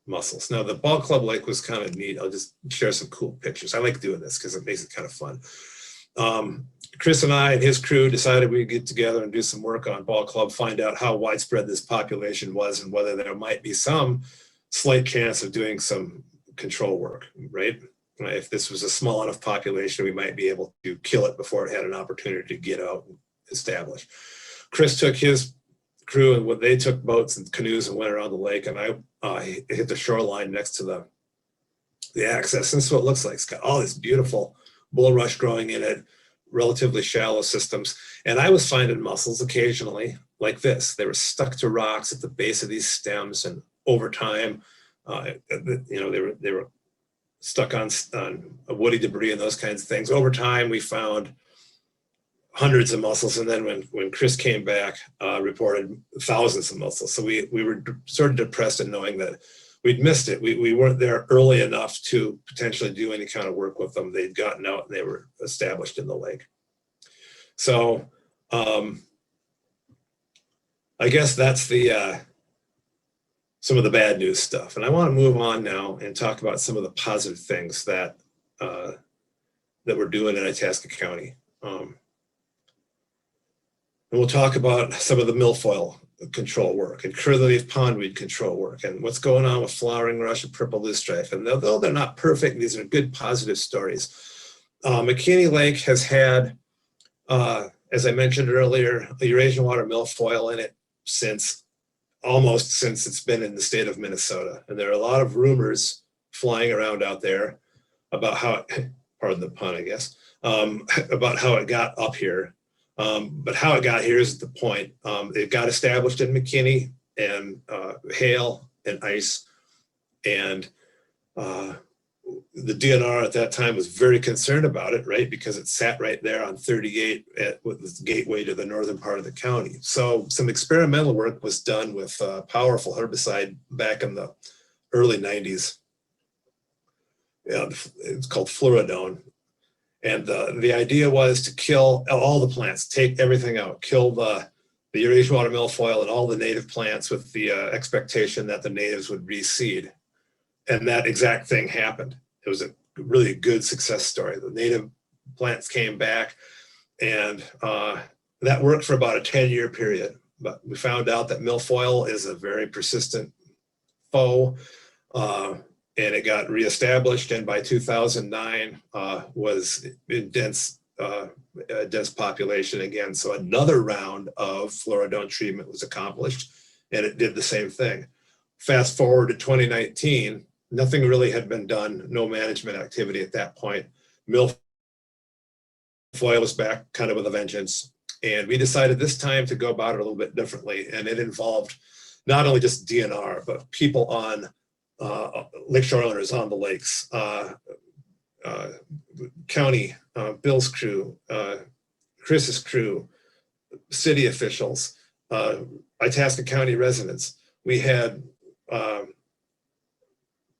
[SPEAKER 4] mussels. Now, the Bog Club Lake was kind of neat. I'll just share some cool pictures. I like doing this because it makes it kind of fun. Chris and I and his crew decided we'd get together and do some work on Bog Club, find out how widespread this population was and whether there might be some slight chance of doing some control work, right? If this was a small enough population, we might be able to kill it before it had an opportunity to get out and establish. Chris took his crew, and when they took boats and canoes and went around the lake, and I hit the shoreline next to the access. And this is what it looks like. It's got all this beautiful bulrush growing in it, relatively shallow systems. And I was finding mussels occasionally like this. They were stuck to rocks at the base of these stems, and over time, they were stuck on woody debris and those kinds of things. Over time, we found hundreds of mussels, and then when Chris came back, reported thousands of mussels. So we were sort of depressed in knowing that we'd missed it. We weren't there early enough to potentially do any kind of work with them. They'd gotten out and they were established in the lake. So I guess that's some of the bad news stuff. And I want to move on now and talk about some of the positive things that we're doing in Itasca County. And we'll talk about some of the milfoil control work and curly-leaf pondweed control work and what's going on with flowering rush and purple loosestrife. And though they're not perfect, these are good positive stories. McKinney Lake has had, as I mentioned earlier, a Eurasian water milfoil in it almost since it's been in the state of Minnesota. And there are a lot of rumors flying around out there about how it, pardon the pun, I guess, about how it got up here. But how it got here is the point. It got established in McKinney and hail and ice. And the DNR at that time was very concerned about it, right? Because it sat right there on 38 with the gateway to the northern part of the county. So some experimental work was done with powerful herbicide back in the early 90s. Yeah, it's called fluoridone. And the idea was to kill all the plants, take everything out, kill the Eurasian water milfoil and all the native plants with the expectation that the natives would reseed. And that exact thing happened. It was a really good success story. The native plants came back, and that worked for about a 10-year period. But we found out that milfoil is a very persistent faux, and it got reestablished, and by 2009 was in dense population again. So another round of fluoridone treatment was accomplished, and it did the same thing. Fast forward to 2019, nothing really had been done, no management activity at that point. Milfoil was back kind of with a vengeance, and we decided this time to go about it a little bit differently, and it involved not only just DNR, but people on lakeshore owners on the lakes, county, Bill's crew, Chris's crew, city officials, Itasca County residents. We had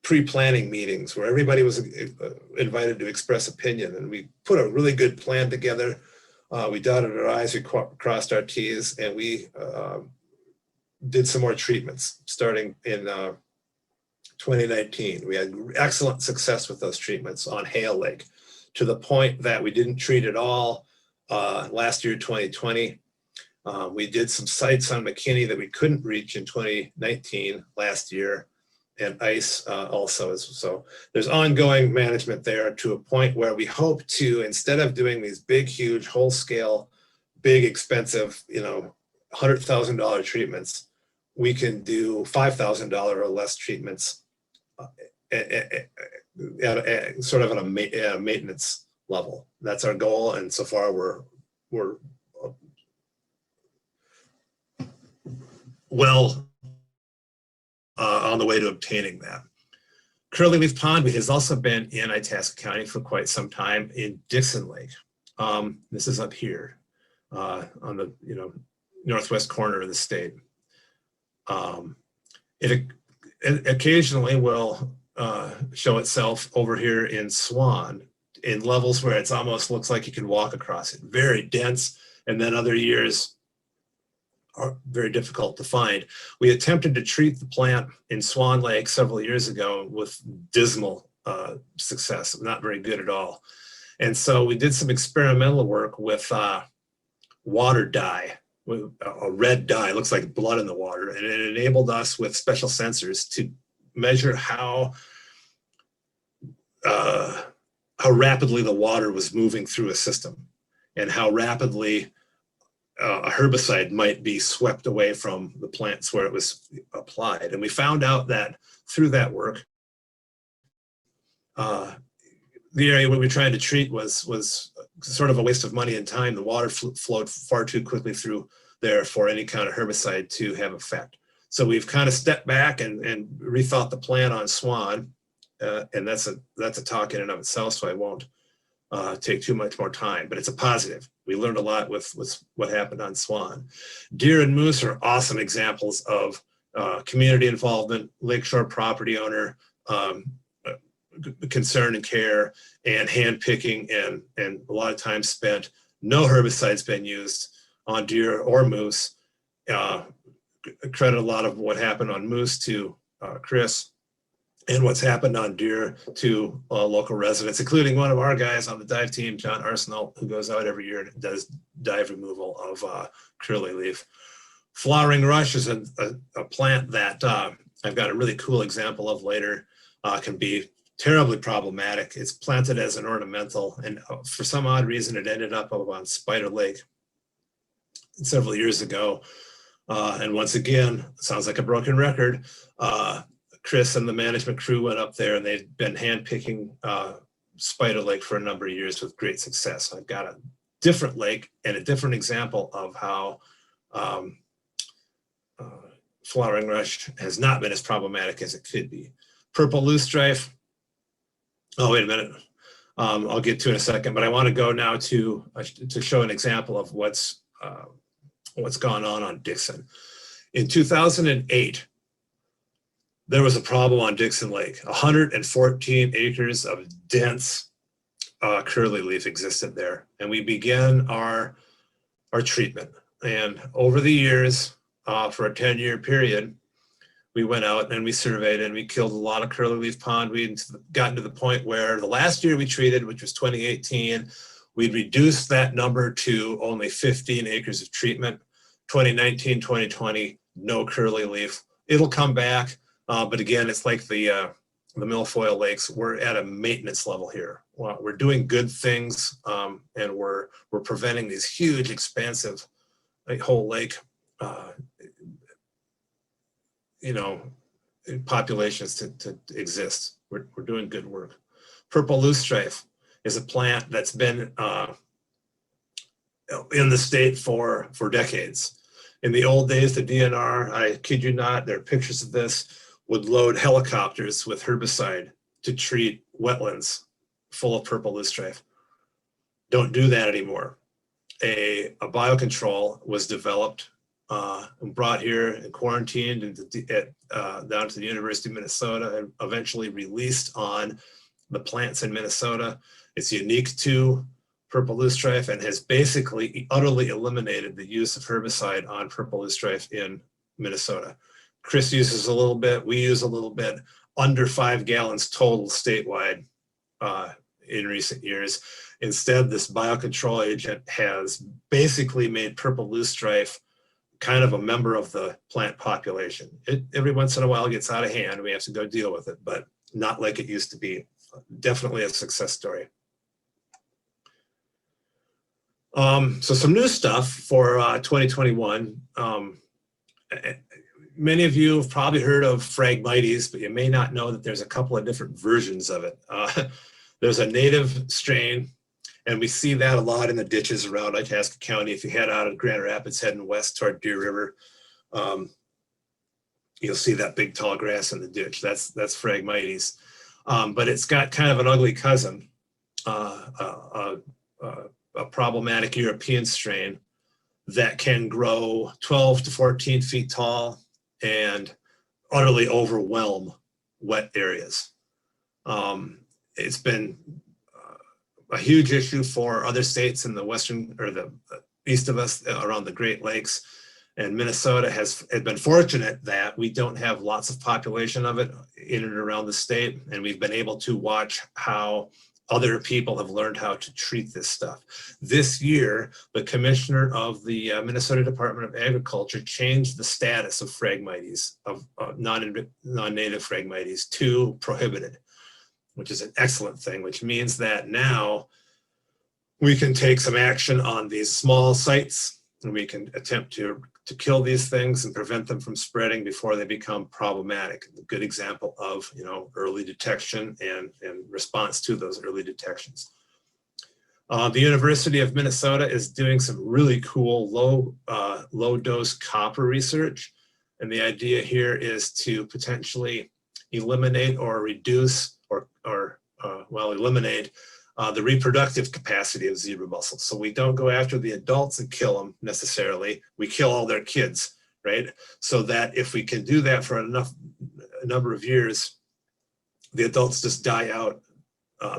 [SPEAKER 4] pre-planning meetings where everybody was invited to express opinion, and we put a really good plan together. We dotted our I's, we crossed our T's, and we did some more treatments starting in 2019. We had excellent success with those treatments on Hale Lake, to the point that we didn't treat at all last year, 2020. We did some sites on McKinney that we couldn't reach in 2019 last year, and Ais also. So there's ongoing management there to a point where we hope to, instead of doing these big, huge, whole scale, big, expensive, $100,000 treatments, we can do $5,000 or less treatments sort of at a maintenance level. That's our goal, and so far we're well on the way to obtaining that. Curly-leaf pondweed has also been in Itasca County for quite some time in Dixon Lake. This is up here on the northwest corner of the state. It occasionally will show itself over here in Swan in levels where it almost looks like you can walk across it. Very dense, and then other years are very difficult to find. We attempted to treat the plant in Swan Lake several years ago with dismal success, not very good at all. And so we did some experimental work with water dye, with a red dye, looks like blood in the water, and it enabled us with special sensors to measure how rapidly the water was moving through a system, and how rapidly a herbicide might be swept away from the plants where it was applied. And we found out that through that work, the area we were trying to treat was sort of a waste of money and time. The water flowed far too quickly through there for any kind of herbicide to have effect. So we've kind of stepped back and rethought the plan on Swan, and that's a talk in and of itself, so I won't take too much more time, but it's a positive. We learned a lot with what happened on Swan. Deer and moose are awesome examples of community involvement, lakeshore property owner concern and care, and hand picking, and a lot of time spent. No herbicides been used on deer or moose. Credit a lot of what happened on moose to Chris, and what's happened on deer to local residents, including one of our guys on the dive team, John Arsenal, who goes out every year and does dive removal of curly leaf. Flowering rush is a plant that I've got a really cool example of later. Can be terribly problematic. It's planted as an ornamental, and for some odd reason, it ended up on Spider Lake several years ago. And once again, sounds like a broken record. Chris and the management crew went up there, and they've been hand-picking Spider Lake for a number of years with great success. I've got a different lake and a different example of how flowering rush has not been as problematic as it could be. Purple loosestrife. Oh, wait a minute. I'll get to it in a second, but I want to go now to show an example of what's gone on Dixon. In 2008, there was a problem on Dixon Lake. 114 acres of dense curly leaf existed there, and we began our treatment. And over the years, for a 10-year period, we went out and we surveyed and we killed a lot of curly leaf pondweed, and gotten to the point where the last year we treated, which was 2018, we'd reduced that number to only 15 acres of treatment. 2019, 2020, no curly leaf. It'll come back. But again, it's like the milfoil lakes. We're at a maintenance level here. Well, we're doing good things, and we're preventing these huge, expansive whole lake, you know, populations to exist. We're doing good work. Purple loosestrife is a plant that's been in the state for decades. In the old days, the DNR, I kid you not, there are pictures of this, would load helicopters with herbicide to treat wetlands full of purple loosestrife. Don't do that anymore. A biocontrol was developed and brought here and quarantined down to the University of Minnesota and eventually released on the plants in Minnesota. It's unique to purple loosestrife and has basically utterly eliminated the use of herbicide on purple loosestrife in Minnesota. Chris uses a little bit, we use a little bit, under 5 gallons total statewide in recent years. Instead, this biocontrol agent has basically made purple loosestrife kind of a member of the plant population. It every once in a while gets out of hand, we have to go deal with it, but not like it used to be. Definitely a success story. So some new stuff for 2021. Many of you have probably heard of Phragmites, but you may not know that there's a couple of different versions of it. There's a native strain, and we see that a lot in the ditches around Itasca County. If you head out of Grand Rapids heading west toward Deer River, you'll see that big tall grass in the ditch. That's Phragmites. But it's got kind of an ugly cousin, a problematic European strain that can grow 12 to 14 feet tall and utterly overwhelm wet areas. It's been a huge issue for other states in the western or the east of us around the Great Lakes. And Minnesota has been fortunate that we don't have lots of population of it in and around the state. And we've been able to watch how other people have learned how to treat this stuff. This year, the commissioner of the Minnesota Department of Agriculture changed the status of Phragmites, of non-native Phragmites, to prohibited, which is an excellent thing, which means that now we can take some action on these small sites and we can attempt to kill these things and prevent them from spreading before they become problematic. A good example of, you know, early detection and response to those early detections. The University of Minnesota is doing some really cool low dose copper research. And the idea here is to potentially eliminate or reduce or eliminate the reproductive capacity of zebra mussels. So we don't go after the adults and kill them necessarily. We kill all their kids, right? So that if we can do that for a number of years, the adults just die out.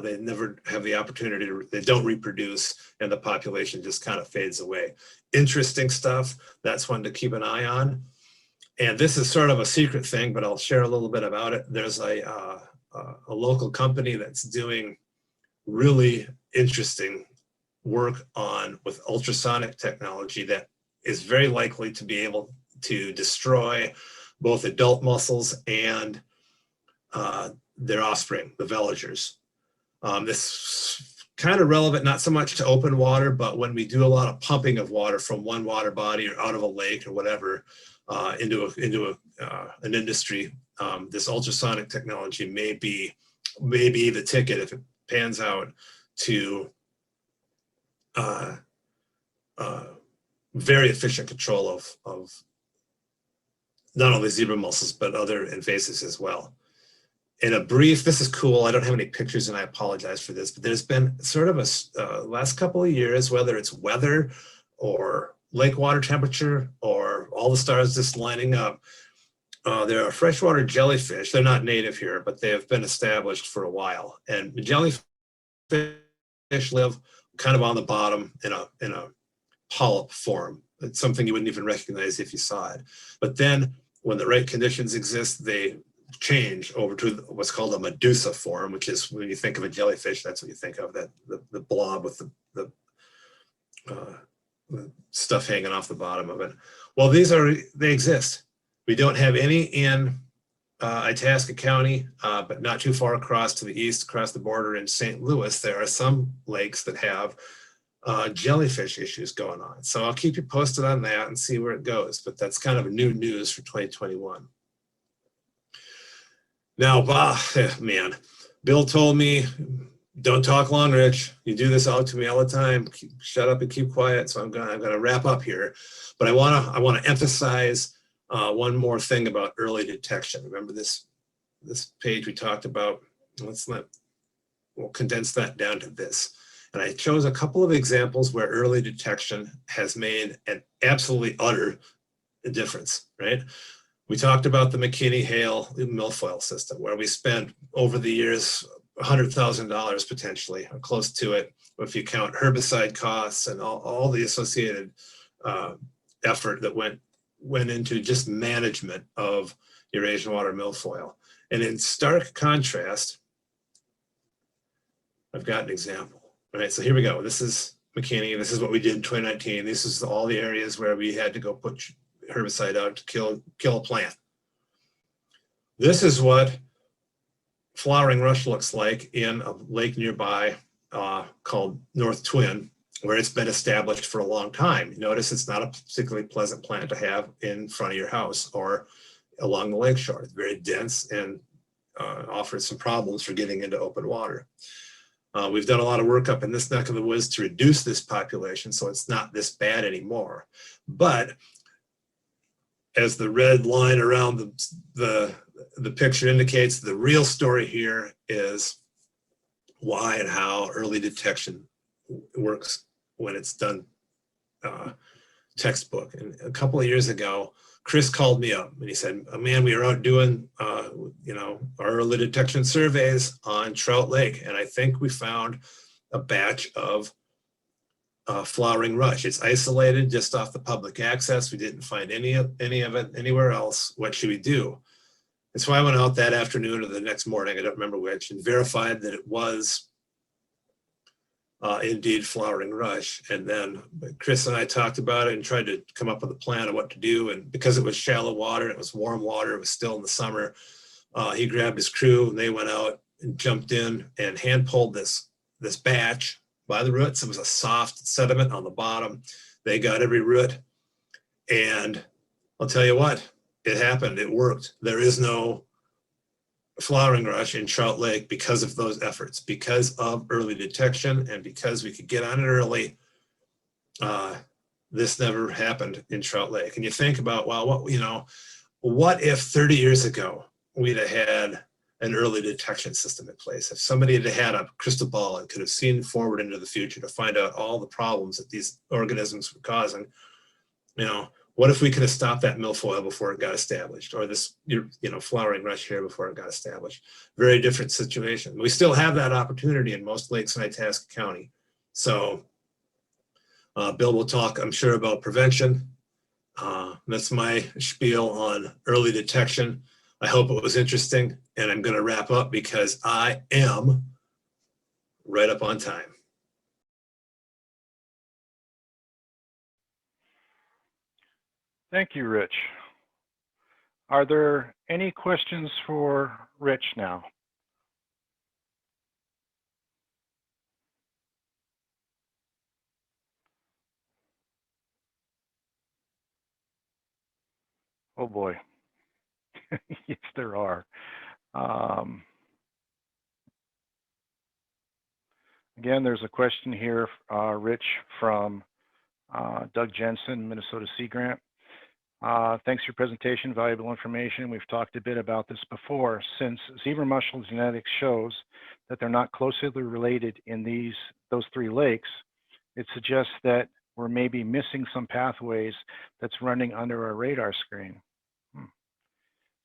[SPEAKER 4] They never have the opportunity to, they don't reproduce, and the population just kind of fades away. Interesting stuff. That's one to keep an eye on. And this is sort of a secret thing, but I'll share a little bit about it. There's a local company that's doing really interesting work with ultrasonic technology that is very likely to be able to destroy both adult mussels and their offspring, the veligers. This kind of relevant, not so much to open water, but when we do a lot of pumping of water from one water body or out of a lake or whatever into an industry, this ultrasonic technology may be the ticket if it pans out to very efficient control of not only zebra mussels, but other invasives as well. In a brief, this is cool, I don't have any pictures and I apologize for this, but there's been sort of a last couple of years, whether it's weather or lake water temperature or all the stars just lining up, there are freshwater jellyfish. They're not native here, but they have been established for a while. And jellyfish live kind of on the bottom in a polyp form. It's something you wouldn't even recognize if you saw it. But then when the right conditions exist, they change over to what's called a medusa form, which is when you think of a jellyfish, that's what you think of, that the blob with the stuff hanging off the bottom of it. Well, they exist. We don't have any in Itasca County, but not too far across to the east, across the border in St. Louis, there are some lakes that have jellyfish issues going on. So I'll keep you posted on that and see where it goes, but that's kind of new news for 2021. Now, man, Bill told me, don't talk long, Rich. You do this all to me all the time. Shut up and keep quiet. So I'm gonna wrap up here, but I wanna emphasize one more thing about early detection. Remember this page we talked about? We'll condense that down to this. And I chose a couple of examples where early detection has made an absolutely utter difference, right? We talked about the McKinney-Hale milfoil system, where we spent over the years $100,000 potentially, or close to it, if you count herbicide costs and all the associated effort that went into just management of Eurasian water milfoil. And in stark contrast, I've got an example. All right, so here we go. This is McKinney. This is what we did in 2019. This is all the areas where we had to go put herbicide out to kill a plant. This is what flowering rush looks like in a lake nearby called North Twin, where it's been established for a long time. Notice it's not a particularly pleasant plant to have in front of your house or along the lakeshore. It's very dense and offers some problems for getting into open water. We've done a lot of work up in this neck of the woods to reduce this population, so it's not this bad anymore. But as the red line around the picture indicates, the real story here is why and how early detection works when it's done textbook. And a couple of years ago, Chris called me up and he said, oh, man, we were out doing our early detection surveys on Trout Lake, and I think we found a batch of flowering rush. It's isolated just off the public access. We didn't find any of it anywhere else. What should we do? And so I went out that afternoon or the next morning, I don't remember which, and verified that it was indeed flowering rush. And then Chris and I talked about it and tried to come up with a plan of what to do. And because it was shallow water, it was warm water, it was still in the summer, he grabbed his crew and they went out and jumped in and hand pulled this batch by the roots. It was a soft sediment on the bottom. They got every root, and I'll tell you what, it happened. It worked. There is no flowering rush in Trout Lake because of those efforts, because of early detection, and because we could get on it early. This never happened in Trout Lake. And you think about, well, what if 30 years ago we'd have had an early detection system in place? If somebody had had a crystal ball and could have seen forward into the future to find out all the problems that these organisms were causing, what if we could have stopped that milfoil before it got established, or this, flowering rush here before it got established? Very different situation. We still have that opportunity in most lakes in Itasca County. So Bill will talk, I'm sure, about prevention. That's my spiel on early detection. I hope it was interesting, and I'm going to wrap up because I am right up on time.
[SPEAKER 1] Thank you, Rich. Are there any questions for Rich now? Oh boy. Yes, there are. Again, there's a question here, Rich, from Doug Jensen, Minnesota Sea Grant. Thanks for your presentation, valuable information. We've talked a bit about this before. Since zebra mussel genetics shows that they're not closely related in those three lakes, it suggests that we're maybe missing some pathways that's running under our radar screen.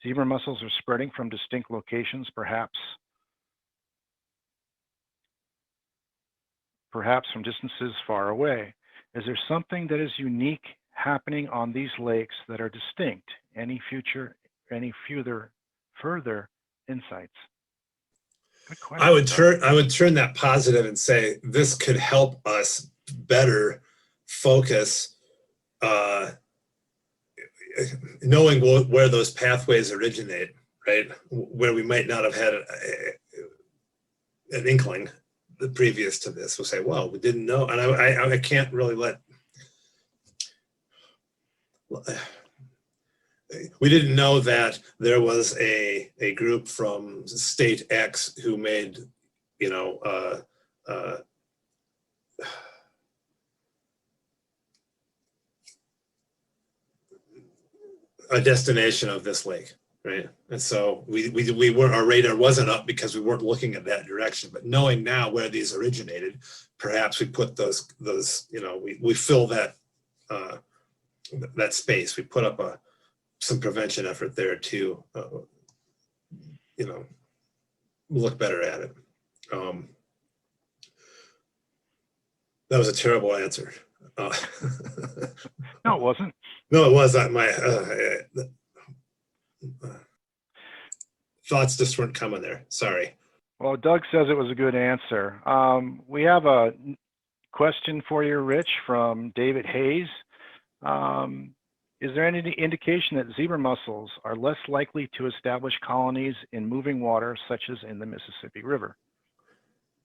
[SPEAKER 1] Zebra mussels are spreading from distinct locations, perhaps from distances far away. Is there something that is unique happening on these lakes that are distinct? Any further insights? Good question.
[SPEAKER 4] I would turn that positive and say this could help us better focus, knowing where those pathways originate, right? Where we might not have had an inkling the previous to this. We'll say, well, we didn't know. And I can't really we didn't know that there was a group from state X who made, you know, a destination of this lake, right? And so we weren't, our radar wasn't up because we weren't looking at that direction. But knowing now where these originated, perhaps we put those you know, we fill that that space. We put up some prevention effort there to you know, look better at it. That was a terrible answer.
[SPEAKER 1] No, it wasn't.
[SPEAKER 4] No, it was not. My thoughts just weren't coming there. Sorry.
[SPEAKER 1] Well, Doug says it was a good answer. We have a question for you, Rich, from David Hayes. Is there any indication that zebra mussels are less likely to establish colonies in moving water, such as in the Mississippi River?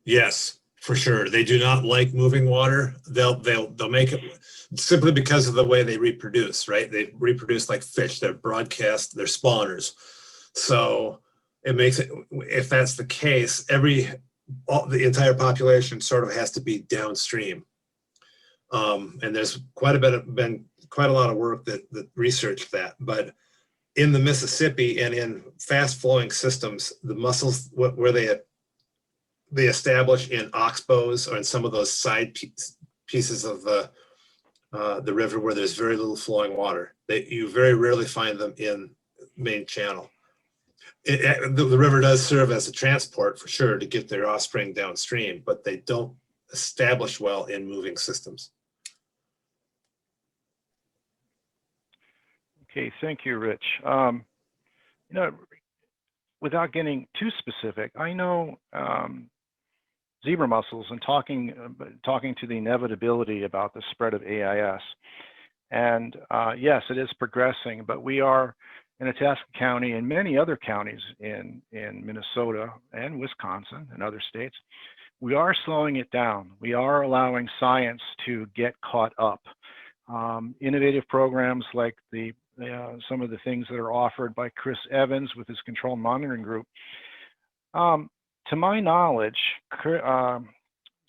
[SPEAKER 4] Yes, for sure. They do not like moving water. They'll make it simply because of the way they reproduce, right? They reproduce like fish. They're broadcast, they're spawners. So it makes it, if that's the case, the entire population sort of has to be downstream. And there's been quite a lot of work that researched that. But in the Mississippi and in fast flowing systems, the mussels, where they establish in oxbows or in some of those side pieces of the river where there's very little flowing water. You very rarely find them in main channel. The river does serve as a transport for sure to get their offspring downstream, but they don't establish well in moving systems.
[SPEAKER 1] Okay, thank you, Rich. You know, without getting too specific, I know zebra mussels and talking to the inevitability about the spread of AIS. And yes, it is progressing, but we are in Itasca County and many other counties in Minnesota and Wisconsin and other states, we are slowing it down. We are allowing science to get caught up. Innovative programs like some of the things that are offered by Chris Evans with his control monitoring group. To my knowledge,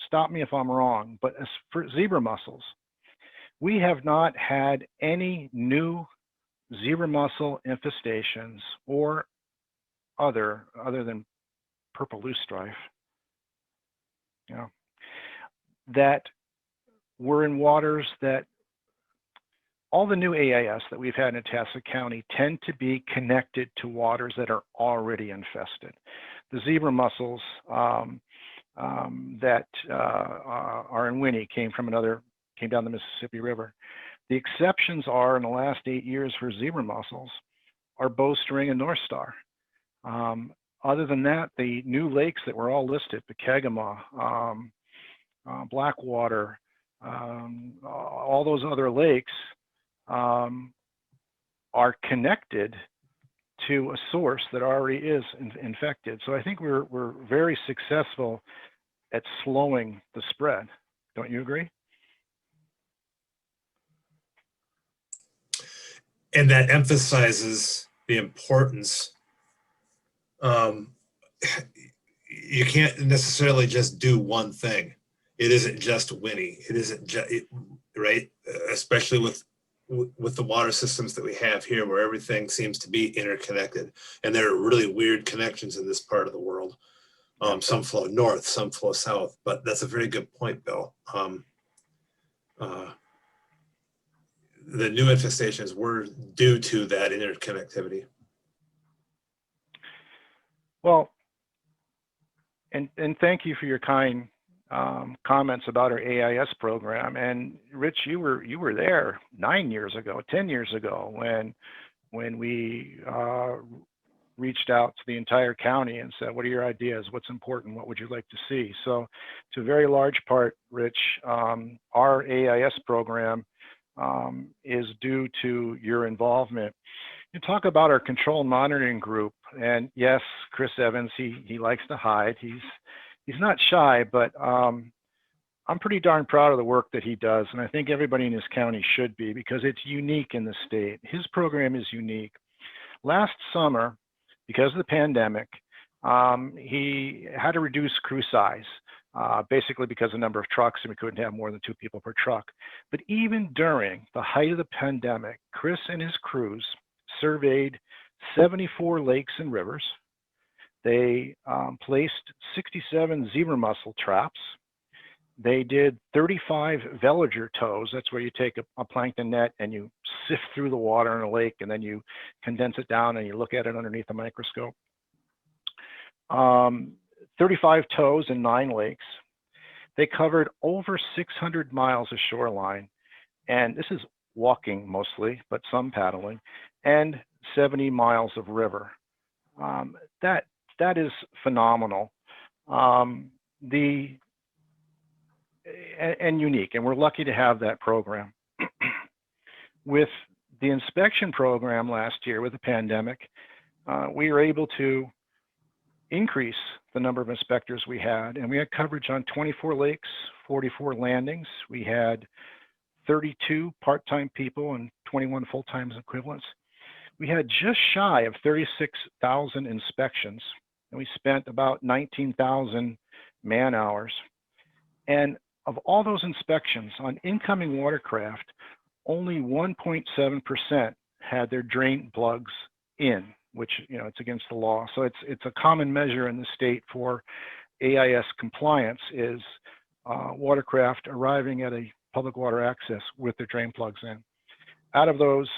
[SPEAKER 1] stop me if I'm wrong, but as for zebra mussels, we have not had any new zebra mussel infestations or other than purple loosestrife, you know, that were in waters that all the new AIS that we've had in Itasca County tend to be connected to waters that are already infested. The zebra mussels that are in Winnie came down the Mississippi River. The exceptions are in the last 8 years for zebra mussels are bowstring and North Star. Other than that, the new lakes that were all listed, Pekegama, Blackwater, all those other lakes are connected to a source that already is infected. So I think we're very successful at slowing the spread. Don't you agree?
[SPEAKER 4] And that emphasizes the importance. You can't necessarily just do one thing. It isn't just Winnie. It isn't just, right? Especially with the water systems that we have here, where everything seems to be interconnected. And there are really weird connections in this part of the world. Some flow north, some flow south, but that's a very good point, Bill. The new infestations were due to that interconnectivity.
[SPEAKER 1] Well, and thank you for your kind comments about our AIS program. And Rich, you were there 9 years ago, 10 years ago, when we reached out to the entire county and said, what are your ideas? What's important? What would you like to see? So to a very large part, Rich, our AIS program is due to your involvement. You talk about our control monitoring group. And yes, Chris Evans, he likes to hide. He's not shy, but I'm pretty darn proud of the work that he does, and I think everybody in his county should be, because it's unique in the state. His program is unique. Last summer, because of the pandemic, he had to reduce crew size, basically because of the number of trucks, and we couldn't have more than 2 people per truck. But even during the height of the pandemic, Chris and his crews surveyed 74 lakes and rivers. They placed 67 zebra mussel traps. They did 35 veliger tows. That's where you take a plankton net and you sift through the water in a lake, and then you condense it down and you look at it underneath a microscope. 35 tows in 9 lakes. They covered over 600 miles of shoreline, and this is walking mostly, but some paddling, and 70 miles of river. That is phenomenal. And unique, and we're lucky to have that program. With the inspection program last year with the pandemic, we were able to increase the number of inspectors we had, and we had coverage on 24 lakes, 44 landings. We had 32 part-time people and 21 full-time equivalents. We had just shy of 36,000 inspections, and we spent about 19,000 man hours. And of all those inspections on incoming watercraft, only 1.7% had their drain plugs in, which, you know, it's against the law. So it's a common measure in the state for AIS compliance is watercraft arriving at a public water access with their drain plugs in. Out of those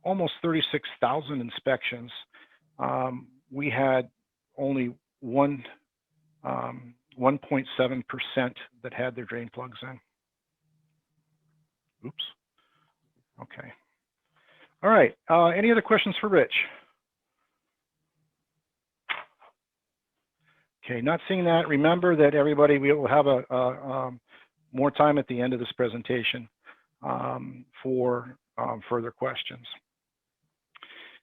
[SPEAKER 1] almost 36,000 inspections, we had only 1.7% that had their drain plugs in. Oops. Okay. All right. Any other questions for Rich? Okay, not seeing that. Remember that everybody, we will have more time at the end of this presentation for further questions.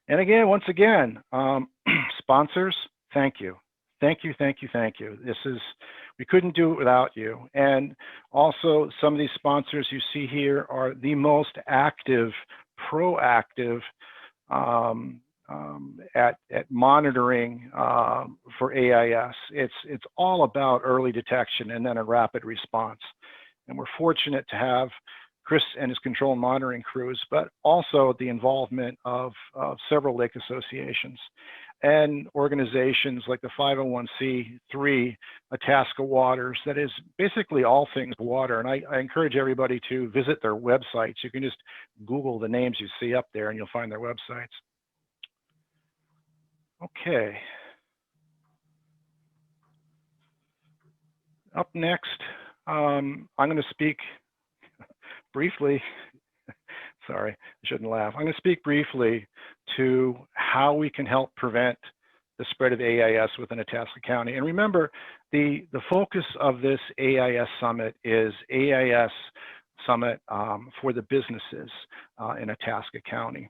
[SPEAKER 1] And again, once again, sponsors, thank you. Thank you, thank you, thank you. We couldn't do it without you. And also, some of these sponsors you see here are the most active, proactive at monitoring for AIS. It's all about early detection and then a rapid response. And we're fortunate to have Chris and his control and monitoring crews, but also the involvement of several lake associations and organizations like the 501c3 Itasca Waters, that is basically all things water. And I encourage everybody to visit their websites. You can just Google the names you see up there and you'll find their websites. Okay. Up next, I'm going to speak briefly. Sorry, I shouldn't laugh. I'm going to speak briefly to how we can help prevent the spread of AIS within Itasca County. And remember, the focus of this AIS Summit is AIS Summit for the businesses in Itasca County.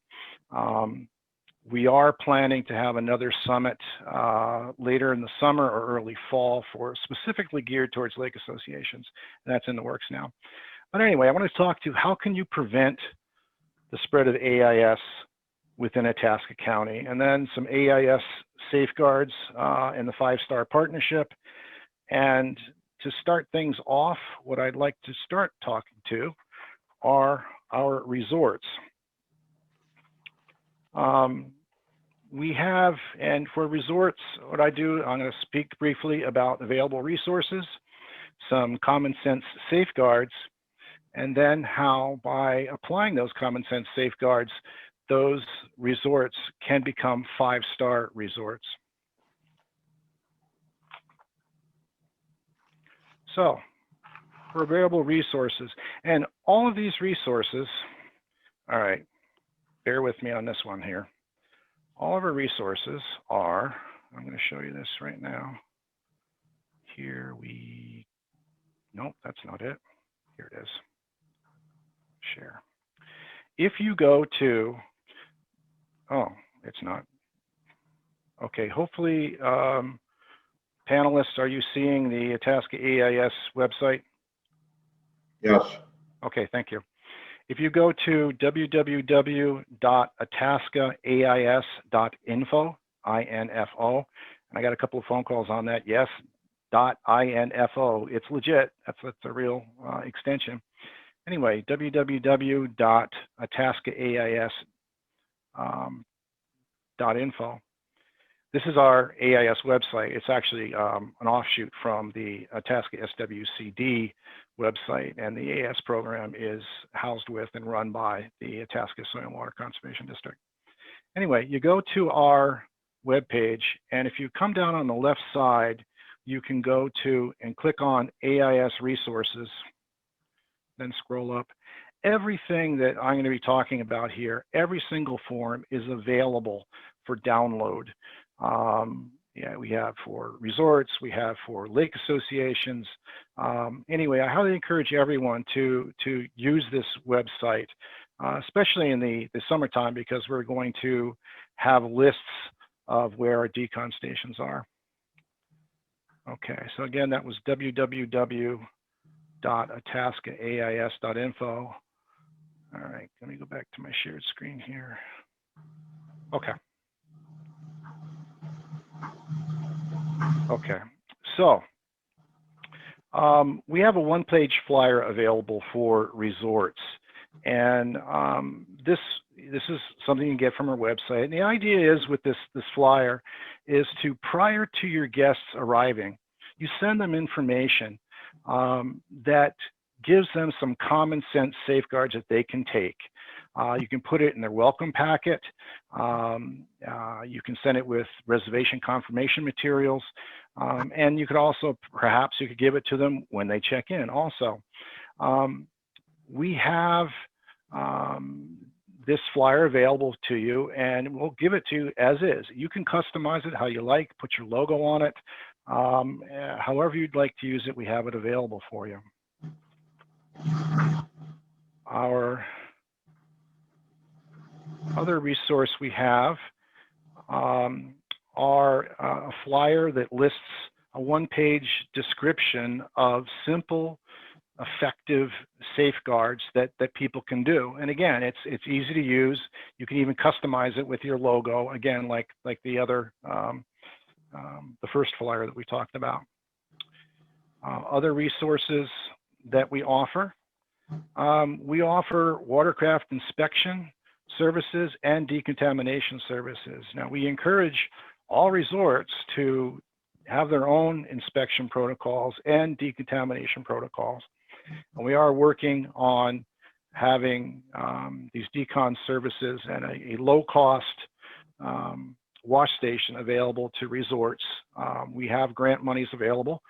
[SPEAKER 1] We are planning to have another summit later in the summer or early fall for specifically geared towards lake associations, and that's in the works now. But anyway, I want to talk to how can you prevent the spread of AIS within Itasca County, and then some AIS safeguards and the 5-star partnership. And to start things off, what I'd like to start talking to are our resorts. We have, and for resorts, what I do, I'm going to speak briefly about available resources, some common sense safeguards, and then how by applying those common sense safeguards, those resorts can become 5-star resorts. So, for available resources, and all of these resources, all right, bear with me on this one here. All of our resources are, I'm going to show you this right now. Here we, nope, that's not it. Here it is. Share. If you go to, oh, it's not. Okay, hopefully, panelists, are you seeing the Itasca AIS website?
[SPEAKER 2] Yes.
[SPEAKER 1] Okay, thank you. If you go to www.itascaais.info, I-N-F-O, and I got a couple of phone calls on that, yes, .info, it's legit, that's a real extension. Anyway, www.itascaais.info. This is our AIS website. It's actually an offshoot from the Itasca SWCD website, and the AIS program is housed with and run by the Itasca Soil and Water Conservation District. Anyway, you go to our webpage, and if you come down on the left side, you can go to and click on AIS resources, then scroll up. Everything that I'm going to be talking about here, every single form is available for download. Yeah, we have for resorts, we have for lake associations. Anyway, I highly encourage everyone to use this website, especially in the summertime, because we're going to have lists of where our decon stations are. Okay, so again, that was www.itascaais.info. All right, let me go back to my shared screen here. Okay. Okay, so we have a one-page flyer available for resorts, and this is something you can get from our website. And the idea is with this flyer is to, prior to your guests arriving, you send them information that gives them some common sense safeguards that they can take. You can put it in their welcome packet. You can send it with reservation confirmation materials. And you could also, perhaps you could give it to them when they check in also. We have this flyer available to you, and we'll give it to you as is. You can customize it how you like, put your logo on it. However you'd like to use it, we have it available for you. Our other resource we have are a flyer that lists a one-page description of simple, effective safeguards that people can do. And again, it's easy to use. You can even customize it with your logo, again, like the other, the first flyer that we talked about. Other resources that we offer watercraft inspection services and decontamination services. Now, we encourage all resorts to have their own inspection protocols and decontamination protocols. And we are working on having these decon services and a low-cost wash station available to resorts. We have grant monies available,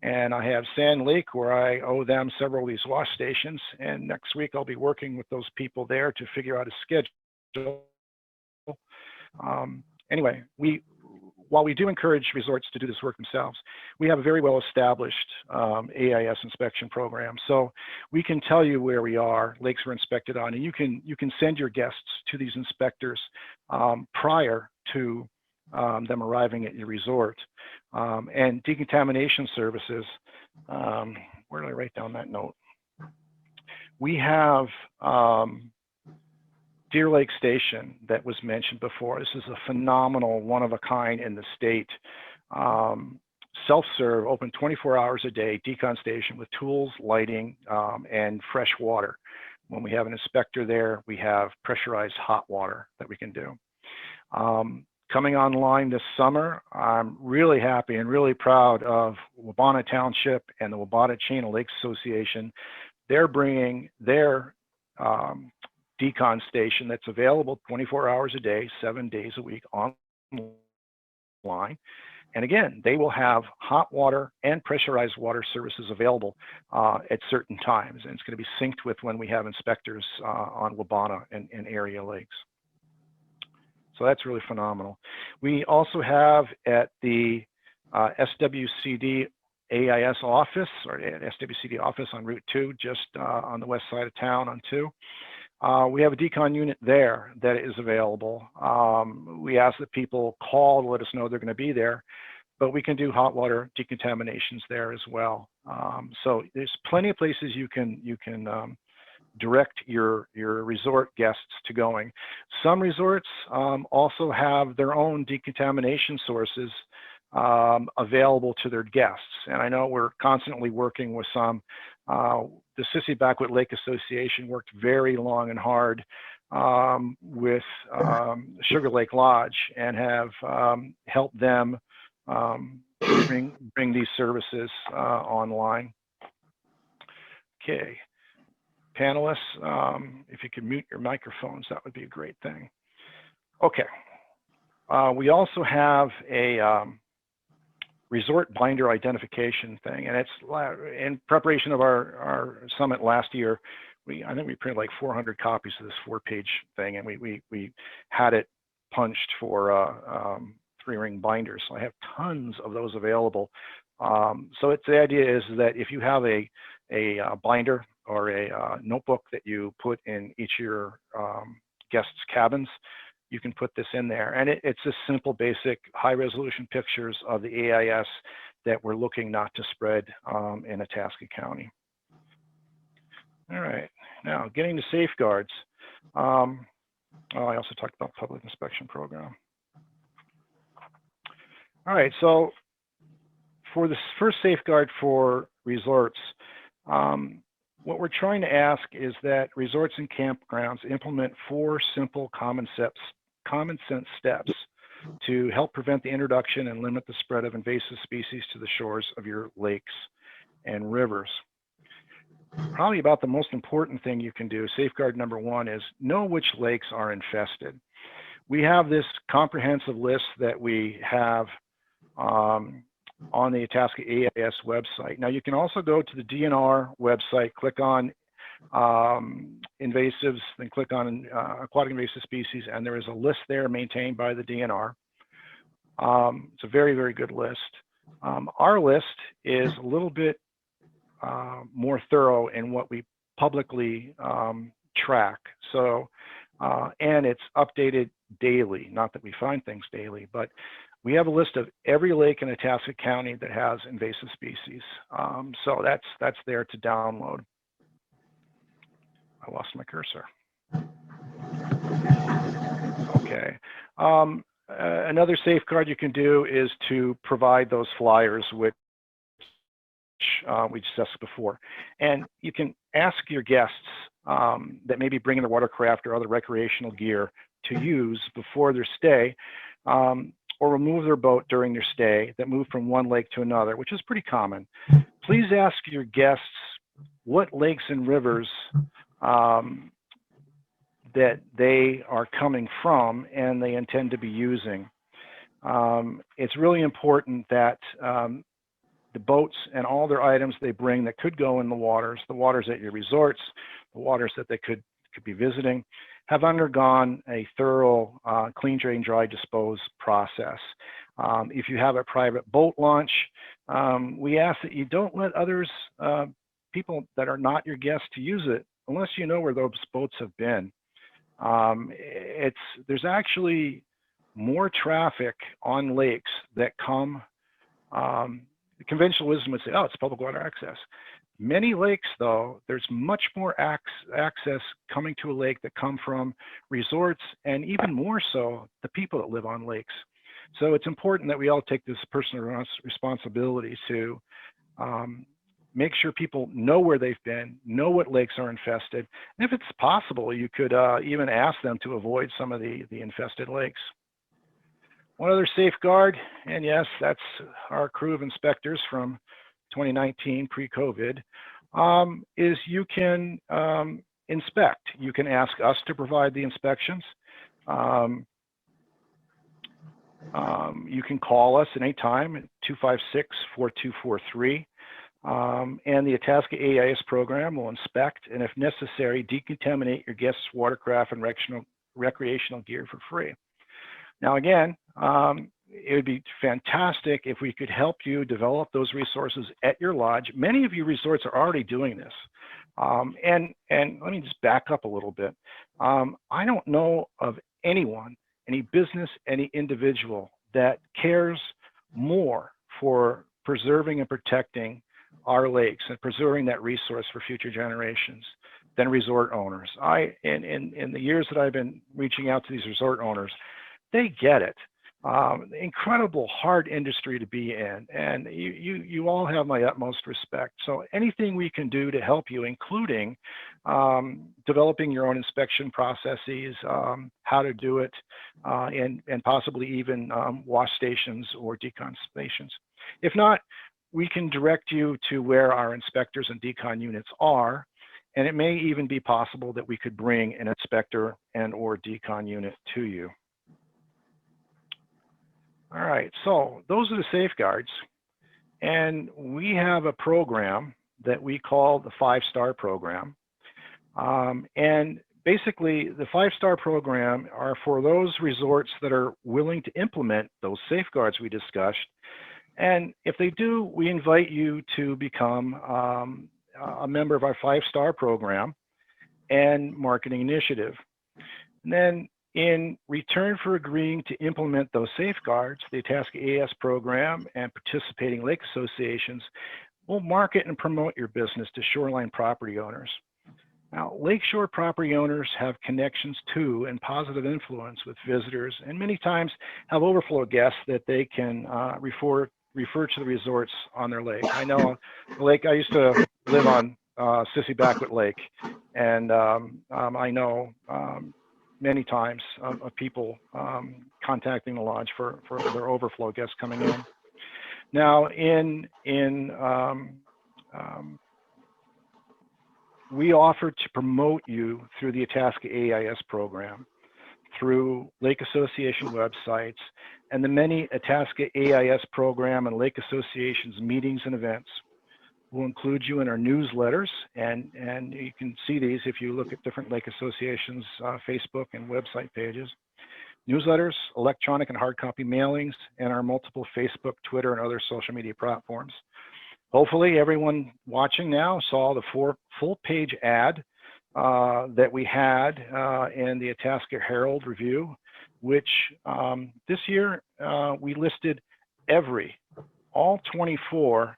[SPEAKER 1] and I have Sand Lake where I owe them several of these wash stations, and next week I'll be working with those people there to figure out a schedule. Anyway, while we do encourage resorts to do this work themselves, we have a very well-established AIS inspection program. So we can tell you where we are, lakes we're inspected on, and you can send your guests to these inspectors prior to them arriving at your resort. And decontamination services, where did I write down that note? We have Deer Lake Station that was mentioned before. This is a phenomenal, one-of-a-kind in the state. Self-serve, open 24 hours a day, decon station with tools, lighting, and fresh water. When we have an inspector there, we have pressurized hot water that we can do. Coming online this summer, I'm really happy and really proud of Wabana Township and the Wabana Chain of Lakes Association. They're bringing their decon station that's available 24 hours a day, 7 days a week online. And again, they will have hot water and pressurized water services available at certain times. And it's going to be synced with when we have inspectors on Wabana and area lakes. So that's really phenomenal. We also have at the SWCD AIS office, or SWCD office on Route 2, just on the west side of town on 2. We have a decon unit there that is available. We ask that people call to let us know they're going to be there, but we can do hot water decontaminations there as well. So there's plenty of places you can direct your resort guests to going. Some resorts also have their own decontamination sources available to their guests. And I know we're constantly working with some. The Sissy Backwit Lake Association worked very long and hard with Sugar Lake Lodge and have helped them bring these services online. Okay. Panelists, if you could mute your microphones, that would be a great thing. Okay. We also have a resort binder identification thing, and it's in preparation of our summit last year. I think we printed like 400 copies of this 4-page thing, and we had it punched for 3-ring binders. So I have tons of those available. So the idea is that if you have a binder or a notebook that you put in each of your guests' cabins, you can put this in there. And it's just simple, basic, high-resolution pictures of the AIS that we're looking not to spread in Itasca County. All right, now getting to safeguards. I also talked about public inspection program. All right, so for this first safeguard for resorts, what we're trying to ask is that resorts and campgrounds implement 4 simple common sense steps to help prevent the introduction and limit the spread of invasive species to the shores of your lakes and rivers. Probably about the most important thing you can do, safeguard number 1, is know which lakes are infested. We have this comprehensive list that we have on the Itasca AIS website. Now you can also go to the DNR website, click on invasives, then click on aquatic invasive species, and there is a list there maintained by the DNR. It's a very, very good list. Our list is a little bit more thorough in what we publicly track. So, and it's updated daily, not that we find things daily, but we have a list of every lake in Itasca County that has invasive species. So that's there to download. I lost my cursor. Okay. Another safeguard you can do is to provide those flyers, which we discussed before. And you can ask your guests that may be bringing their watercraft or other recreational gear to use before their stay, or remove their boat during their stay that move from one lake to another, which is pretty common. Please ask your guests what lakes and rivers that they are coming from and they intend to be using. It's really important that the boats and all their items they bring that could go in the waters at your resorts, the waters that they could be visiting, have undergone a thorough clean, drain, dry, dispose process. If you have a private boat launch, we ask that you don't let others, people that are not your guests, to use it unless you know where those boats have been. There's actually more traffic on lakes that come, the conventional wisdom would say, oh, it's public water access. Many lakes, though, there's much more access coming to a lake that come from resorts, and even more so, the people that live on lakes. So it's important that we all take this personal responsibility to make sure people know where they've been, know what lakes are infested. And if it's possible, you could even ask them to avoid some of the infested lakes. One other safeguard, and yes, that's our crew of inspectors from 2019 pre-COVID, is you can inspect. You can ask us to provide the inspections. You can call us at any time at 256-4243. And the Itasca AIS program will inspect and, if necessary, decontaminate your guests' watercraft and recreational gear for free. Now, again, it would be fantastic if we could help you develop those resources at your lodge. Many of you resorts are already doing this. And let me just back up a little bit. I don't know of anyone, any business, any individual that cares more for preserving and protecting our lakes and preserving that resource for future generations than resort owners. In the years that I've been reaching out to these resort owners, they get it. Incredible hard industry to be in, and you all have my utmost respect. So anything we can do to help you, including developing your own inspection processes, how to do it, and possibly even wash stations or decon stations. If not, we can direct you to where our inspectors and decon units are, and it may even be possible that we could bring an inspector and or decon unit to you. All right, so those are the safeguards, and we have a program that we call the 5-star program. And basically, the 5-star program are for those resorts that are willing to implement those safeguards we discussed. And if they do, we invite you to become a member of our 5-star program and marketing initiative. And then in return for agreeing to implement those safeguards, the Itasca AIS program and participating lake associations will market and promote your business to shoreline property owners. Now, lakeshore property owners have connections to and positive influence with visitors, and many times have overflow guests that they can refer to the resorts on their lake. I know the lake I used to live on, Sissy Backwit Lake, and I know many times of people contacting the lodge for their overflow guests coming in. Now, we offer to promote you through the Itasca AIS program, through lake association websites, and the many Itasca AIS program and lake associations meetings and events. We'll include you in our newsletters, and you can see these if you look at different lake associations, Facebook and website pages. Newsletters, electronic and hard copy mailings, and our multiple Facebook, Twitter, and other social media platforms. Hopefully everyone watching now saw the full-page ad that we had in the Itasca Herald Review, which this year we listed all 24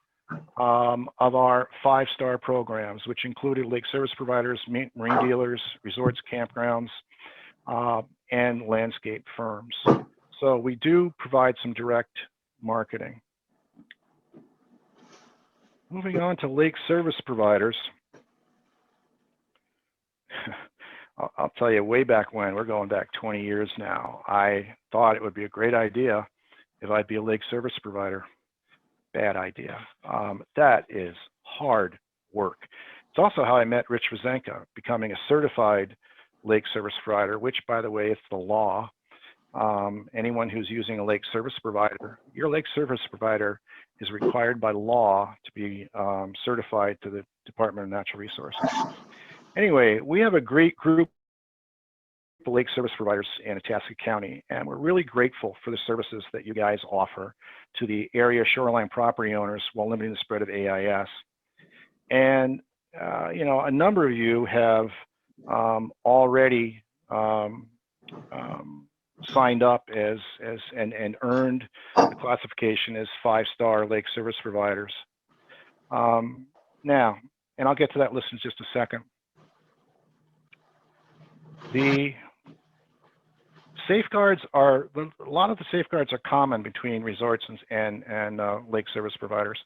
[SPEAKER 1] of our 5-star programs, which included lake service providers, marine dealers, resorts, campgrounds, and landscape firms. So we do provide some direct marketing. Moving on to lake service providers. I'll tell you, way back when, we're going back 20 years now, I thought it would be a great idea if I'd be a lake service provider. Bad idea. That is hard work. It's also how I met Rich Rezanka, becoming a certified lake service provider, which, by the way, it's the law. Anyone who's using a lake service provider, your lake service provider is required by law to be certified to the Department of Natural Resources. Anyway, we have a great group of lake service providers in Itasca County, and we're really grateful for the services that you guys offer to the area shoreline property owners while limiting the spread of AIS. And you know, a number of you have already signed up and earned the classification as 5-star lake service providers. Now, and I'll get to that list in just a second. The safeguards are, a lot of the safeguards are common between resorts and lake service providers.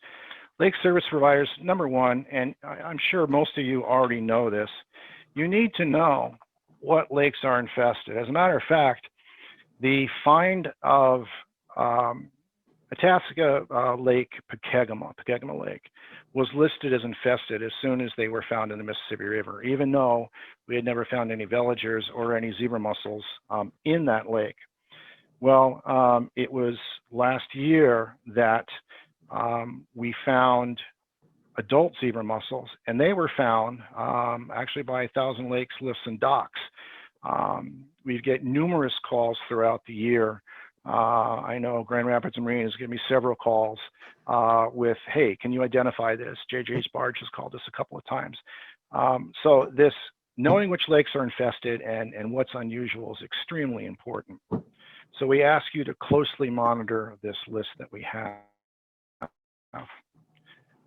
[SPEAKER 1] Lake service providers, number one, and I'm sure most of you already know this, you need to know what lakes are infested. As a matter of fact, the find of Itasca Lake, Pokegama Lake, was listed as infested as soon as they were found in the Mississippi River, even though we had never found any veligers or any zebra mussels in that lake. Well, it was last year that we found adult zebra mussels, and they were found actually by 1,000 Lakes, Lifts, and Docks. We get numerous calls throughout the year I know Grand Rapids Marine has given me several calls with, hey, can you identify this? JJ's Barge has called us a couple of times. So this knowing which lakes are infested and what's unusual is extremely important. So we ask you to closely monitor this list that we have.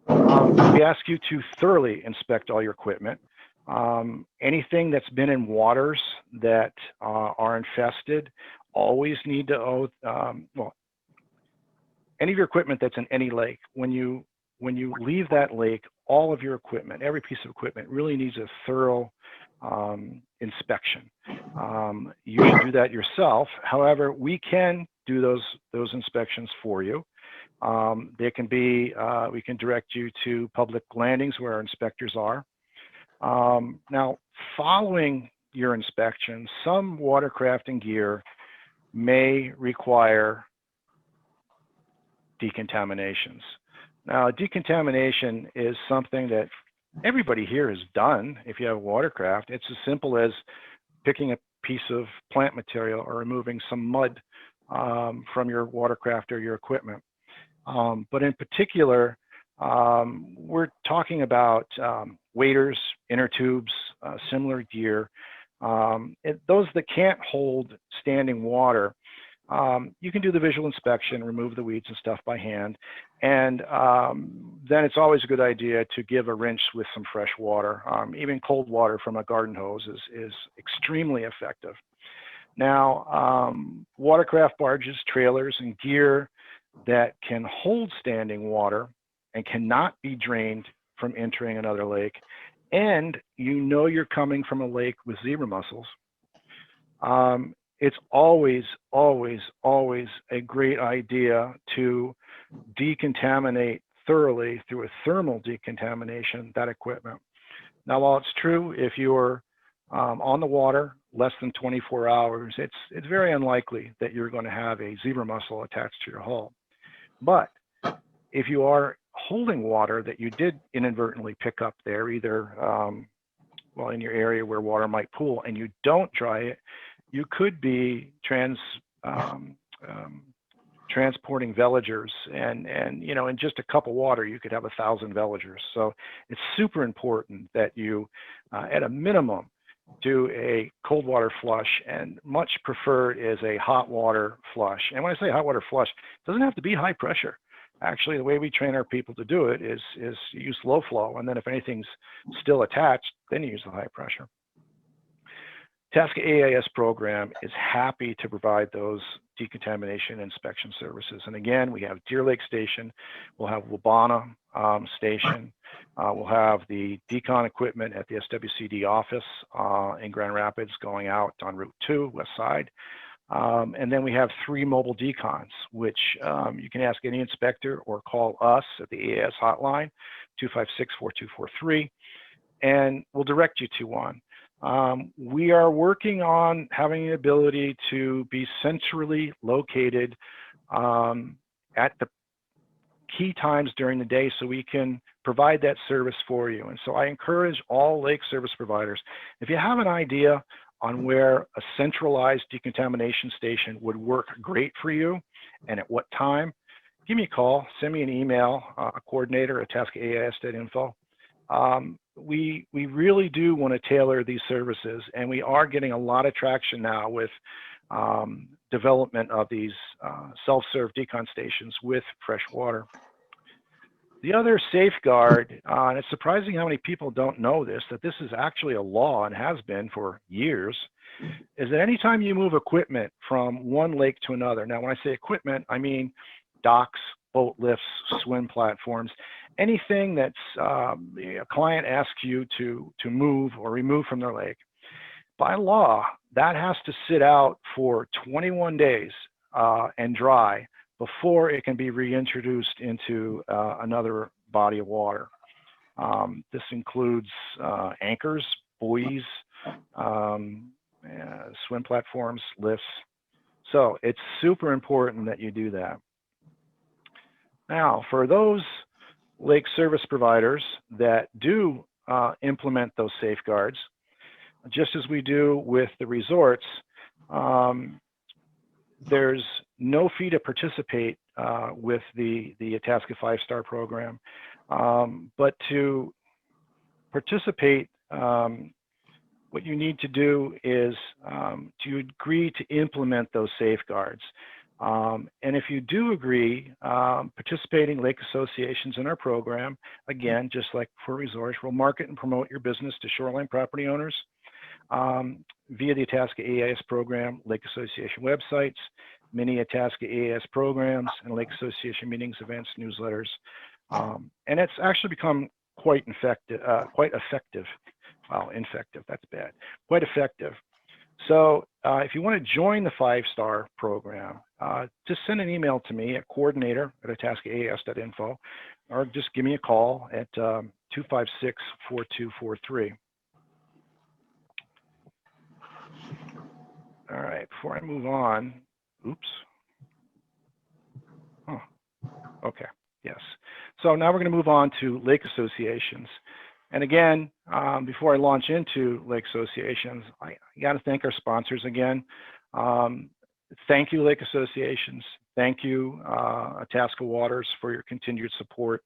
[SPEAKER 1] We ask you to thoroughly inspect all your equipment. Anything that's been in waters that are infested, always need to, well, any of your equipment that's in any lake, when you leave that lake, all of your equipment, every piece of equipment really needs a thorough inspection. You should do that yourself. However, we can do those inspections for you. They can be, we can direct you to public landings where our inspectors are. Now, following your inspection, some watercrafting gear may require decontaminations. Now, decontamination is something that everybody here has done. If you have watercraft, it's as simple as picking a piece of plant material or removing some mud from your watercraft or your equipment. But in particular, we're talking about waders, inner tubes, similar gear. Those that can't hold standing water, you can do the visual inspection, remove the weeds and stuff by hand. And then it's always a good idea to give a rinse with some fresh water. Even cold water from a garden hose is extremely effective. Now, watercraft barges, trailers, and gear that can hold standing water and cannot be drained from entering another lake, and you know you're coming from a lake with zebra mussels, it's always, always, always a great idea to decontaminate thoroughly through a thermal decontamination that equipment. Now, while it's true, if you're on the water less than 24 hours, it's very unlikely that you're going to have a zebra mussel attached to your hull. But if you are holding water that you did inadvertently pick up there, either well, in your area where water might pool, and you don't dry it, you could be transporting veligers, and you know, in just a cup of water you could have 1,000 veligers. So it's super important that you at a minimum do a cold water flush, and much preferred is a hot water flush. And when I say hot water flush, it doesn't have to be high pressure. Actually, the way we train our people to do it is use low flow, and then if anything's still attached, then you use the high pressure. Itasca AIS program is happy to provide those decontamination inspection services. And again, we have Deer Lake Station, we'll have Wabana Station, we'll have the Decon equipment at the SWCD office in Grand Rapids going out on Route 2, west side. And then we have 3 mobile Decons, which you can ask any inspector or call us at the AIS hotline, 256-4243, and we'll direct you to one. We are working on having the ability to be centrally located at the key times during the day so we can provide that service for you. And so I encourage all lake service providers, if you have an idea on where a centralized decontamination station would work great for you and at what time, give me a call, send me an email, a coordinator at itascaais.info. We really do want to tailor these services, and we are getting a lot of traction now with development of these self-serve decon stations with fresh water. The other safeguard, and it's surprising how many people don't know this, that this is actually a law and has been for years, is that anytime you move equipment from one lake to another, now when I say equipment, I mean docks, boat lifts, swim platforms, anything that's a client asks you to move or remove from their lake. By law, that has to sit out for 21 days and dry before it can be reintroduced into another body of water. This includes anchors, buoys, swim platforms, lifts. So it's super important that you do that. Now, for those lake service providers that do implement those safeguards, just as we do with the resorts, there's no fee to participate with the Itasca 5-star program, but to participate, what you need to do is to agree to implement those safeguards. And if you do agree, participating lake associations in our program, again, just like for resorts, will market and promote your business to shoreline property owners via the Itasca AIS program, lake association websites, mini Itasca AIS programs, and lake association meetings, events, newsletters. And it's actually become quite effective. Wow, infective, that's bad. Quite effective. So if you want to join the 5-star program, just send an email to me at coordinator@itascaas.info, or just give me a call at 256-4243. All right, before I move on, oops. Oh, okay, yes. So now we're going to move on to lake associations. And again, before I launch into lake associations, I got to thank our sponsors again. Thank you, lake associations. Thank you, Itasca Waters, for your continued support.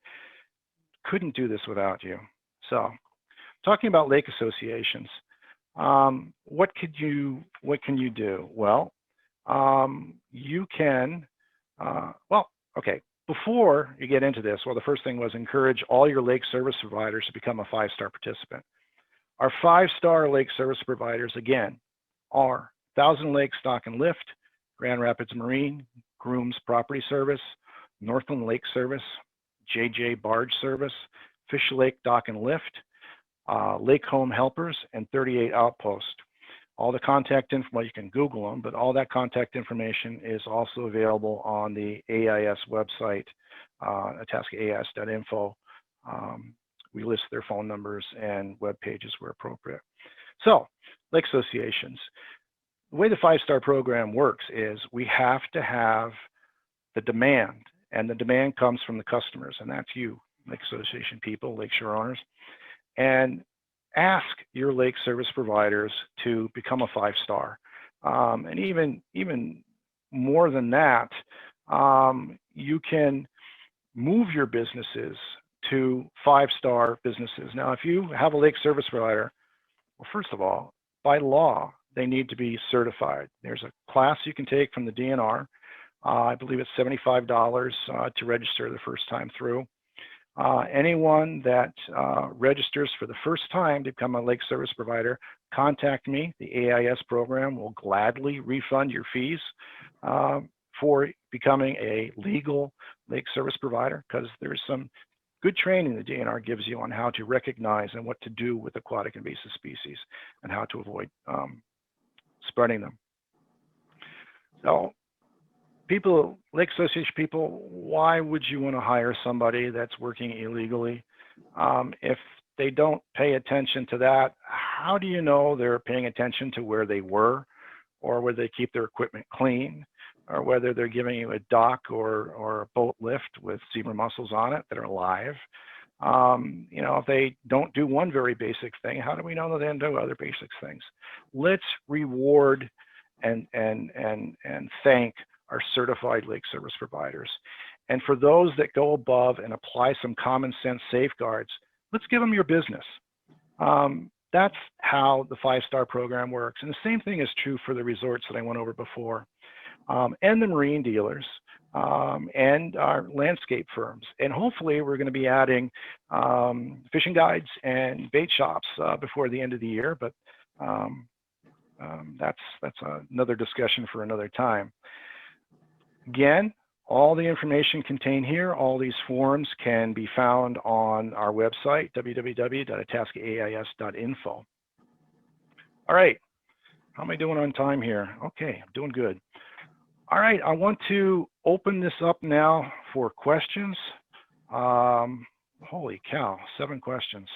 [SPEAKER 1] Couldn't do this without you. So, talking about lake associations, what can you do? Well, you can. Okay. Before you get into this, well, the first thing was encourage all your lake service providers to become a 5-star participant. Our 5-star lake service providers, again, are Thousand Lakes Dock and Lift, Grand Rapids Marine, Grooms Property Service, Northland Lake Service, JJ Barge Service, Fish Lake Dock and Lift, Lake Home Helpers, and 38 Outpost. All the contact info, well, you can Google them, but all that contact information is also available on the AIS website, itascaas.info. We list their phone numbers and web pages where appropriate. So, lake associations. The way the 5-star program works is we have to have the demand, and the demand comes from the customers, and that's you, lake association people, lakeshore owners. And ask your lake service providers to become a 5-star. And even more than that, you can move your businesses to 5-star businesses. Now, if you have a lake service provider, well, first of all, by law, they need to be certified. There's a class you can take from the DNR. I believe it's $75 to register the first time through. Anyone that registers for the first time to become a lake service provider, contact me. The AIS program will gladly refund your fees for becoming a legal lake service provider, because there's some good training the DNR gives you on how to recognize and what to do with aquatic invasive species and how to avoid spreading them. So, people, lake association people, why would you want to hire somebody that's working illegally? If they don't pay attention to that, how do you know they're paying attention to where they were, or whether they keep their equipment clean, or whether they're giving you a dock or a boat lift with zebra mussels on it that are alive? You know, if they don't do one very basic thing, how do we know that they don't do other basic things? Let's reward and thank our certified lake service providers. And for those that go above and apply some common sense safeguards, let's give them your business. That's how the 5-star program works. And the same thing is true for the resorts that I went over before, and the marine dealers, and our landscape firms. And hopefully we're going to be adding fishing guides and bait shops before the end of the year, but that's another discussion for another time. Again, all the information contained here, all these forms can be found on our website, www.itascaas.info. All right, how am I doing on time here? Okay, I'm doing good. All right, I want to open this up now for questions. Holy cow, 7 questions.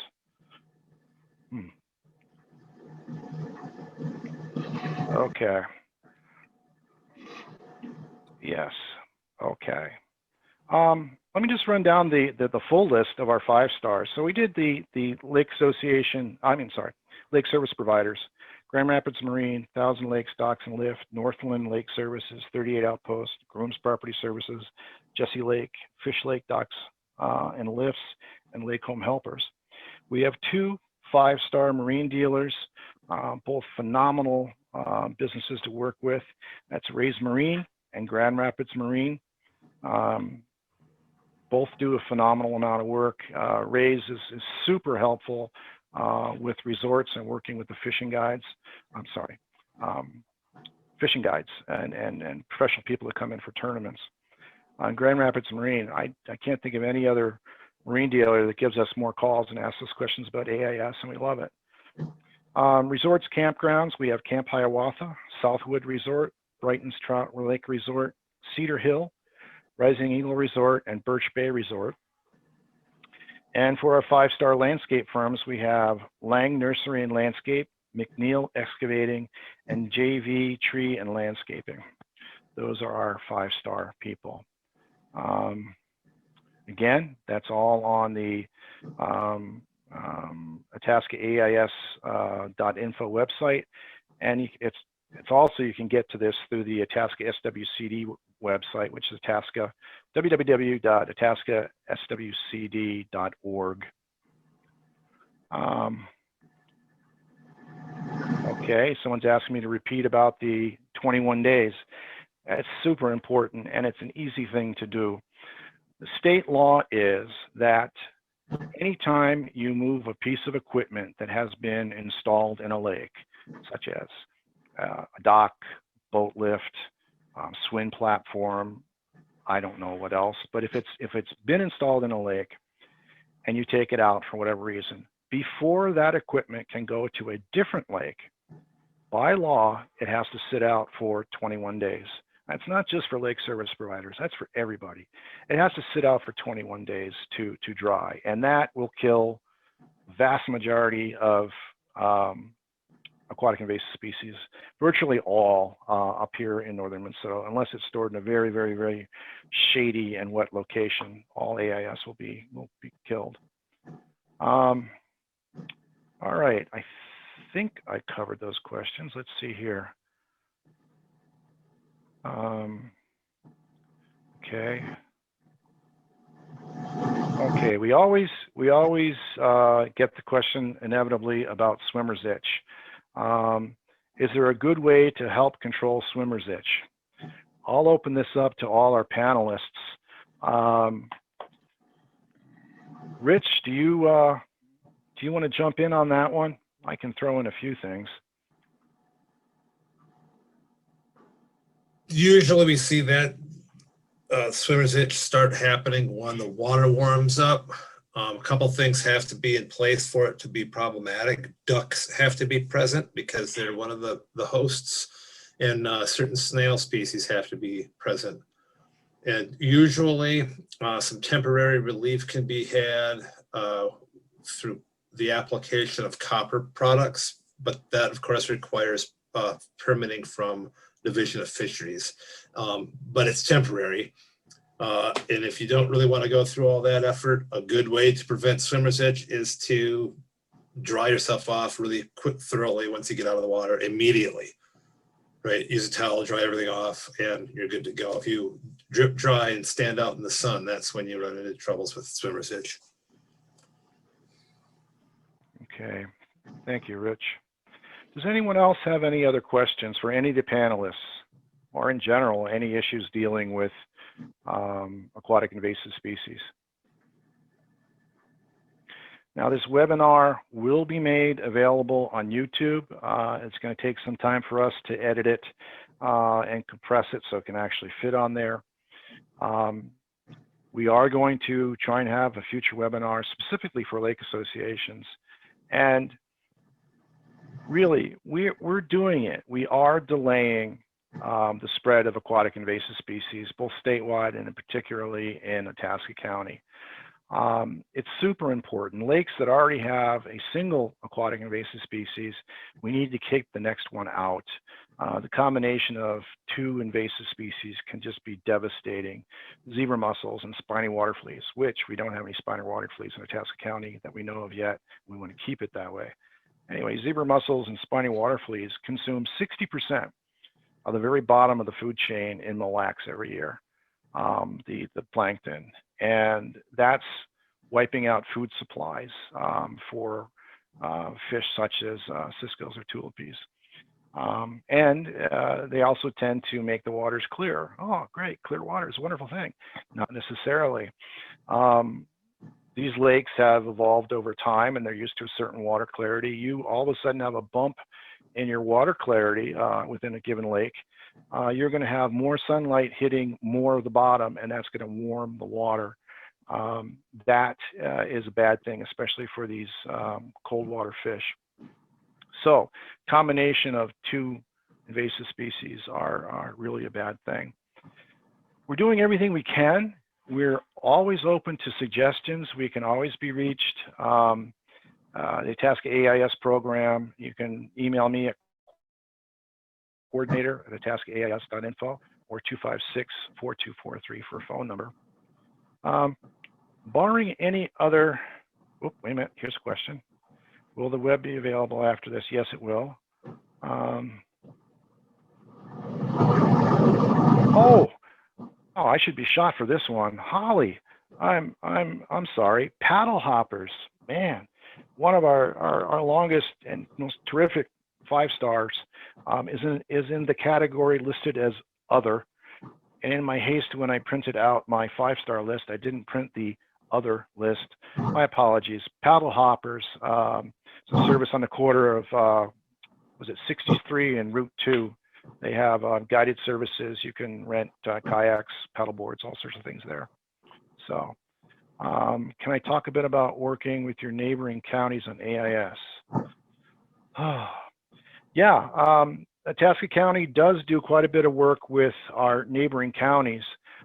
[SPEAKER 1] Okay. Yes. Okay. Let me just run down the full list of our 5-stars. So we did the lake association, lake service providers, Grand Rapids Marine, Thousand Lakes Docks and Lift, Northland Lake Services, 38 Outpost, Grooms Property Services, Jesse Lake, Fish Lake Docks and Lifts, and Lake Home Helpers. We have 2 5-star marine dealers, both phenomenal businesses to work with. That's Ray's Marine and Grand Rapids Marine. Both do a phenomenal amount of work. Ray's is super helpful with resorts and working with the fishing guides. Fishing guides and professional people that come in for tournaments. On Grand Rapids Marine, I can't think of any other marine dealer that gives us more calls and asks us questions about AIS, and we love it. Resorts, campgrounds, we have Camp Hiawatha, Southwood Resort, Brighton's Trout Lake Resort, Cedar Hill, Rising Eagle Resort, and Birch Bay Resort. And for our 5-star landscape firms, we have Lang Nursery and Landscape, McNeil Excavating, and JV Tree and Landscaping. Those are our 5-star people. Again, that's all on the Itasca AIS.info website. And it's also, you can get to this through the Itasca SWCD website, which is Itasca, www.itascaswcd.org. Okay, someone's asking me to repeat about the 21 days. That's super important, and it's an easy thing to do. The state law is that anytime you move a piece of equipment that has been installed in a lake, such as a dock, boat lift, swim platform, I don't know what else, but if it's been installed in a lake and you take it out for whatever reason, before that equipment can go to a different lake, by law, it has to sit out for 21 days. That's not just for lake service providers, that's for everybody. It has to sit out for 21 days to dry, and that will kill the vast majority of aquatic invasive species, virtually all up here in northern Minnesota, unless it's stored in a very, very, very shady and wet location. All AIS will be killed. All right, I think I covered those questions. Let's see here. Okay, we always get the question inevitably about swimmer's itch. Is there a good way to help control swimmer's itch? I'll open this up to all our panelists. Rich, do you want to jump in on that one? I can throw in a few things.
[SPEAKER 4] Usually we see that swimmer's itch start happening when the water warms up. A couple things have to be in place for it to be problematic. Ducks have to be present because they're one of the hosts, and certain snail species have to be present. And usually some temporary relief can be had through the application of copper products, but that of course requires permitting from Division of Fisheries, but it's temporary. And if you don't really want to go through all that effort, a good way to prevent swimmer's itch is to dry yourself off really quick, thoroughly once you get out of the water immediately, right? Use a towel, dry everything off, and you're good to go. If you drip dry and stand out in the sun, that's when you run into troubles with swimmer's itch.
[SPEAKER 1] Okay, thank you, Rich. Does anyone else have any other questions for any of the panelists, or in general, any issues dealing with aquatic invasive species? Now, this webinar will be made available on YouTube. It's going to take some time for us to edit it and compress it so it can actually fit on there. We are going to try and have a future webinar specifically for lake associations. And really, we're doing it. We are delaying the spread of aquatic invasive species, both statewide and particularly in Itasca County. It's super important. Lakes that already have a single aquatic invasive species, we need to kick the next one out. The combination of 2 invasive species can just be devastating. Zebra mussels and spiny water fleas, which we don't have any spiny water fleas in Itasca County that we know of yet. We want to keep it that way. Anyway, zebra mussels and spiny water fleas consume 60% of the very bottom of the food chain in Mille every year, the plankton. And that's wiping out food supplies for fish such as ciscos or tulipies. And they also tend to make the waters clear. Oh, great, clear water is a wonderful thing. Not necessarily. These lakes have evolved over time and they're used to a certain water clarity. You all of a sudden have a bump in your water clarity within a given lake. You're going to have more sunlight hitting more of the bottom, and that's going to warm the water. That is a bad thing, especially for these cold water fish. So combination of two invasive species are really a bad thing. We're doing everything we can. We're always open to suggestions. We can always be reached. The Itasca AIS program, you can email me at coordinator@itascaais.info or 256-4243 for a phone number. Barring any other, oh, wait a minute, here's a question. Will the web be available after this? Yes, it will. Oh, I should be shot for this one. Holly, I'm sorry. Paddle hoppers, man, one of our longest and most terrific 5 stars is in the category listed as other. And in my haste, when I printed out my 5-star list, I didn't print the other list. My apologies. Paddle hoppers, it's a service on the corner of, was it 63 and Route 2. They have guided services. You can rent kayaks, paddle boards, all sorts of things there. So can I talk a bit about working with your neighboring counties on AIS? Yeah, Itasca County does do quite a bit of work with our neighboring counties.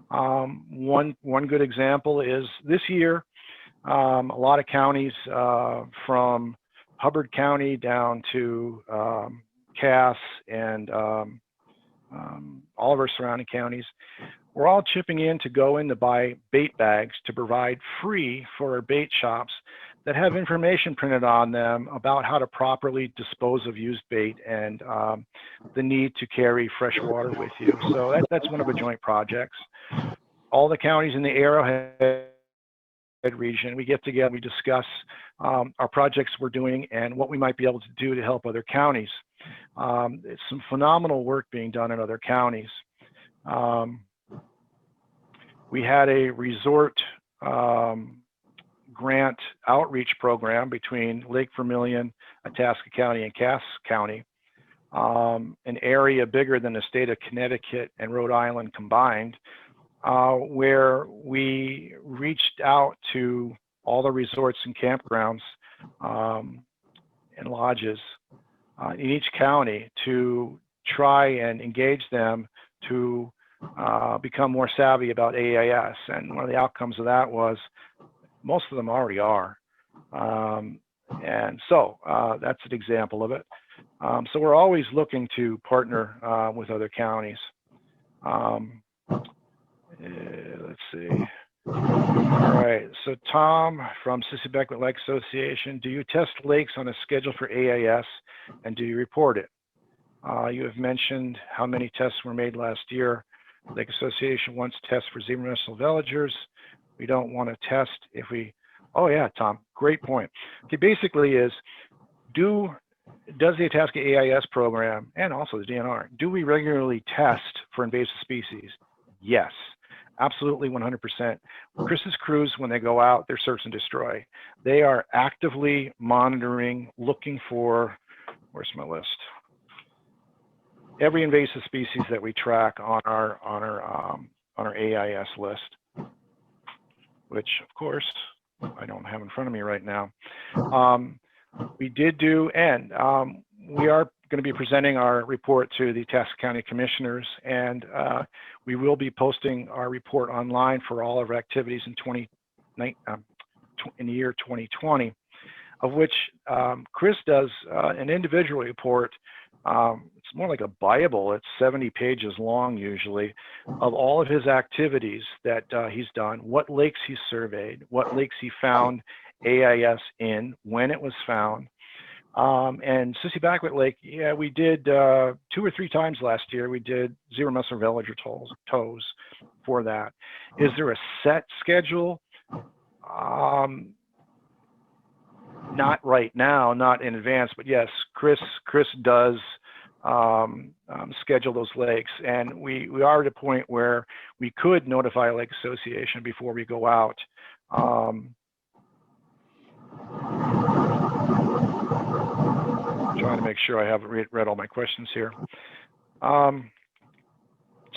[SPEAKER 1] One good example is this year, a lot of counties from Hubbard County down to Cass and all of our surrounding counties, we're all chipping in to go in to buy bait bags to provide free for our bait shops that have information printed on them about how to properly dispose of used bait and the need to carry fresh water with you. So that's one of the joint projects. All the counties in the Arrowhead region, we get together, we discuss our projects we're doing and what we might be able to do to help other counties. It's some phenomenal work being done in other counties. We had a resort grant outreach program between Lake Vermilion, Itasca County, and Cass County, an area bigger than the state of Connecticut and Rhode Island combined, where we reached out to all the resorts and campgrounds and lodges in each county to try and engage them to become more savvy about AIS. And one of the outcomes of that was most of them already are. And so that's an example of it. So we're always looking to partner with other counties. Let's see. All right, so Tom from Sissy Beckwood Lake Association, do you test lakes on a schedule for AIS and do you report it? You have mentioned how many tests were made last year. Lake Association wants tests for zebra mussel villagers. We don't want to test if we, oh yeah, Tom, great point. Okay, basically is, does the Itasca AIS program and also the DNR, do we regularly test for invasive species? Yes, absolutely 100%. Chris's crews, when they go out, they're search and destroy. They are actively monitoring, looking for, where's my list? Every invasive species that we track on our AIS list, which of course I don't have in front of me right now. We did do, and we are going to be presenting our report to the Itasca County Commissioners, and we will be posting our report online for all of our activities in the year 2020, of which Chris does an individual report. It's more like a Bible. It's 70 pages long usually, of all of his activities that he's done, what lakes he surveyed, what lakes he found AIS in, when it was found, And Sissy Backwit Lake, yeah, we did 2 or 3 times last year. We did zero mussel villager tows for that. Is there a set schedule? Not right now, not in advance, but yes, Chris does schedule those lakes, and we are at a point where we could notify a lake association before we go out. Trying to make sure I haven't read all my questions here.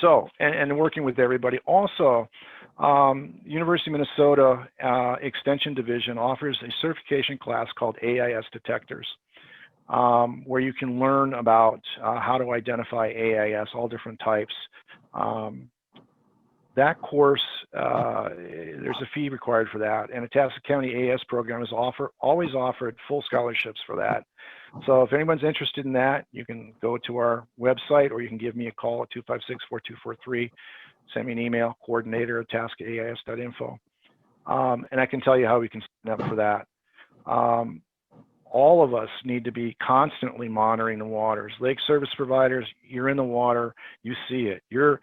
[SPEAKER 1] So, and working with everybody. Also, University of Minnesota Extension Division offers a certification class called AIS Detectors, where you can learn about how to identify AIS, all different types. That course, there's a fee required for that, and Itasca County AIS program is always offered full scholarships for that. So if anyone's interested in that, you can go to our website, or you can give me a call at 256-4243. Send me an email, coordinator@itascaais.info, and I can tell you how we can sign up for that. All of us need to be constantly monitoring the waters. Lake service providers, you're in the water, you see it. You're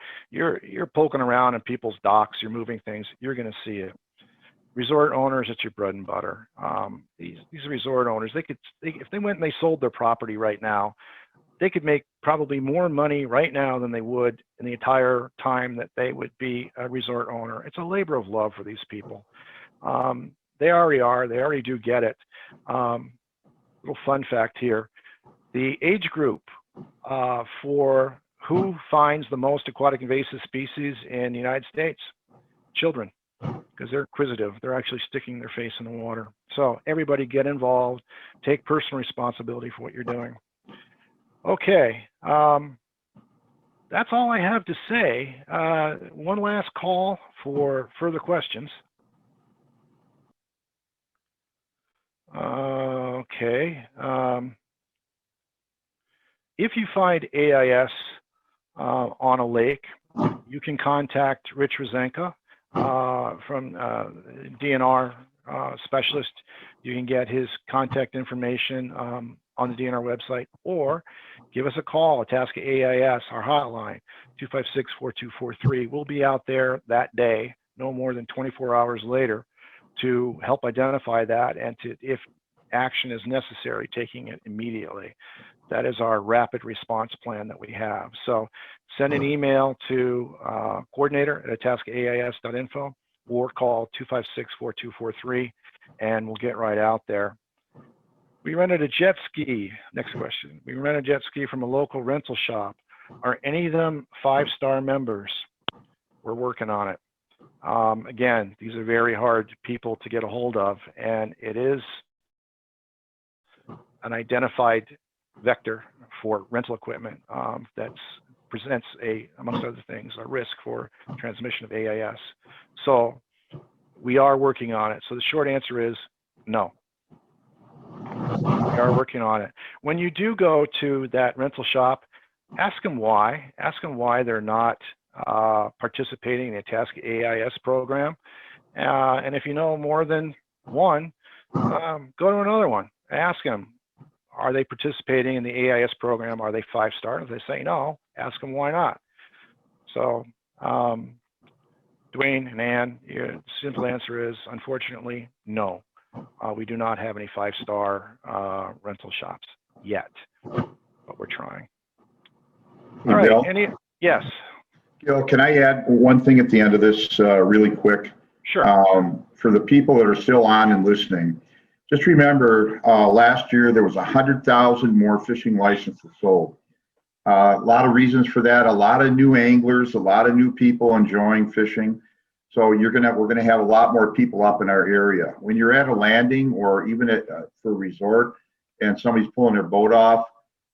[SPEAKER 1] poking around in people's docks, you're moving things, you're going to see it. Resort owners, it's your bread and butter. These resort owners, if they went and they sold their property right now, they could make probably more money right now than they would in the entire time that they would be a resort owner. It's a labor of love for these people. They already are, they already do get it. Little fun fact here, the age group for who finds the most aquatic invasive species in the United States, children, because they're inquisitive. They're actually sticking their face in the water. So everybody get involved, take personal responsibility for what you're doing. Okay, that's all I have to say. One last call for further questions. Okay. If you find AIS on a lake, you can contact Rich Rezanka from DNR specialist. You can get his contact information on the DNR website, or give us a call at Itasca AIS, our hotline, 256-4243. We'll be out there that day, no more than 24 hours later, to help identify that, and to, if action is necessary, taking it immediately. That is our rapid response plan that we have. So send an email to coordinator@itascaais.info, or call 256-4243, and we'll get right out there. We rented a jet ski. Next question. We rented a jet ski from a local rental shop. Are any of them 5-star members? We're working on it. Again, these are very hard people to get a hold of, and it is an identified vector for rental equipment that presents amongst other things, a risk for transmission of AIS. So we are working on it. So the short answer is no. We are working on it. When you do go to that rental shop, ask them why. Ask them why they're not participating in the Itasca AIS program. And if you know more than one, go to another one. Ask them, are they participating in the AIS program? Are they 5-star? If they say no, ask them why not. So Dwayne and Ann, the simple answer is, unfortunately, no. We do not have any 5-star rental shops yet, but we're trying.
[SPEAKER 2] Hey,
[SPEAKER 1] All right.
[SPEAKER 2] Bill?
[SPEAKER 1] Yes.
[SPEAKER 2] Gil, can I add one thing at the end of this really quick?
[SPEAKER 1] Sure.
[SPEAKER 2] For the people that are still on and listening, just remember last year there was 100,000 more fishing licenses sold. A lot of reasons for that. A lot of new anglers, a lot of new people enjoying fishing. So we're gonna have a lot more people up in our area. When you're at a landing, or even for a resort, and somebody's pulling their boat off,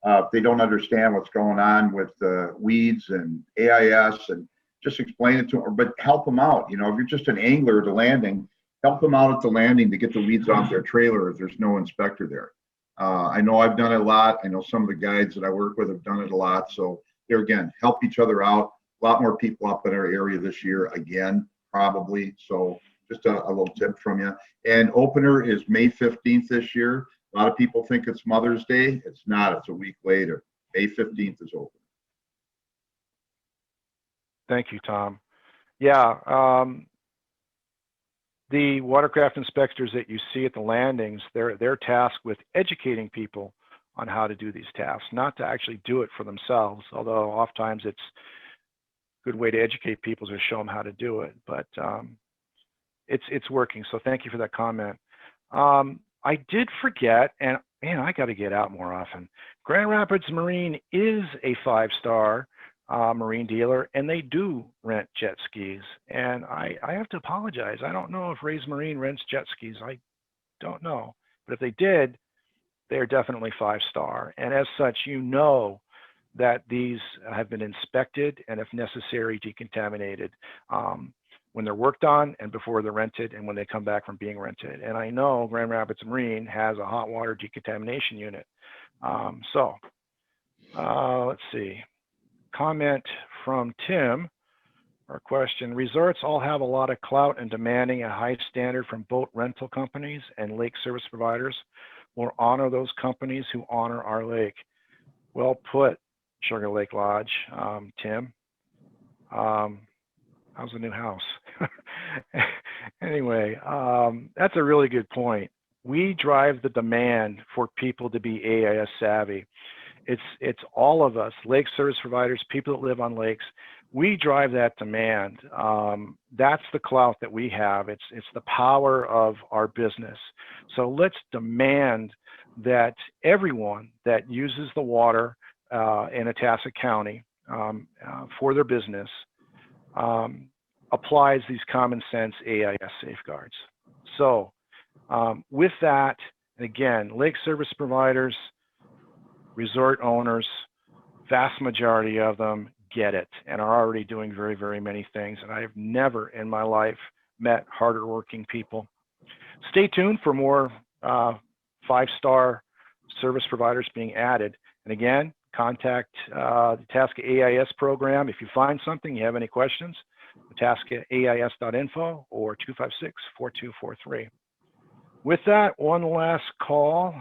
[SPEAKER 2] if they don't understand what's going on with weeds and AIS, and just explain it to them, but help them out. You know, if you're just an angler at the landing, help them out at the landing to get the weeds off their trailer if there's no inspector there. I know I've done it a lot. I know some of the guides that I work with have done it a lot. So there again, help each other out. A lot more people up in our area this year again, probably. So just a little tip from you. And opener is May 15th this year. A lot of people think it's Mother's Day. It's not. It's a week later. May 15th is open.
[SPEAKER 1] Thank you, Tom. Yeah, the watercraft inspectors that you see at the landings, they're tasked with educating people on how to do these tasks, not to actually do it for themselves, although oftentimes it's a good way to educate people to show them how to do it. But it's working, so thank you for that comment. I did forget, and man, I got to get out more often. Grand Rapids Marine is a 5-star marine dealer, and they do rent jet skis. And I have to apologize. I don't know if Ray's Marine rents jet skis. I don't know. But if they did, they're definitely 5-star. And as such, you know that these have been inspected and, if necessary, decontaminated when they're worked on and before they're rented and when they come back from being rented. And I know Grand Rapids Marine has a hot water decontamination unit. Let's see. Comment from Tim, or question: resorts all have a lot of clout and demanding a high standard from boat rental companies, and lake service providers will honor those companies who honor our lake. Well put, Sugar Lake Lodge. Tim, how's the new house? Anyway, that's a really good point. We drive the demand for people to be AIS savvy. It's all of us, lake service providers, people that live on lakes. We drive that demand. That's the clout that we have. It's the power of our business. So let's demand that everyone that uses the water in Itasca County for their business applies these common sense AIS safeguards. So with that, again, lake service providers, resort owners, vast majority of them get it and are already doing very, very many things. And I have never in my life met harder working people. Stay tuned for more 5-star service providers being added. And again, contact the Itasca AIS program. If you find something, you have any questions, itascaais.info or 256-4243. With that, one last call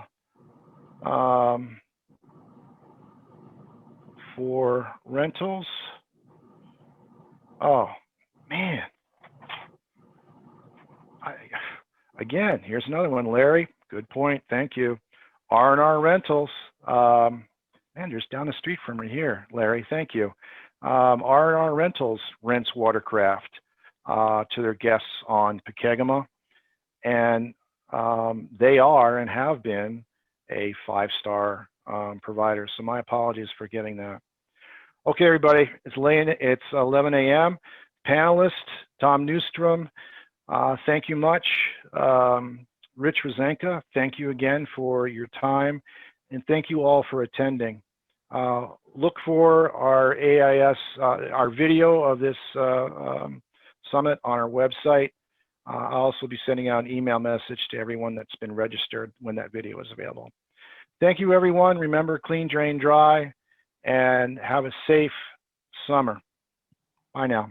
[SPEAKER 1] for rentals. Oh, man. Again, here's another one, Larry. Good point. Thank you. R&R Rentals. Man, just down the street from me here, Larry. Thank you. R&R Rentals rents Watercraft to their guests on Pekegama, and they are and have been a 5-star provider. So my apologies for getting that. Okay, everybody, it's 11 a.m. Panelists, Tom Neustrom, thank you much. Rich Rezanka, thank you again for your time, and thank you all for attending. Look for our AIS, our video of this summit on our website. I'll also be sending out an email message to everyone that's been registered when that video is available. Thank you, everyone. Remember, clean, drain, dry, and have a safe summer. Bye now.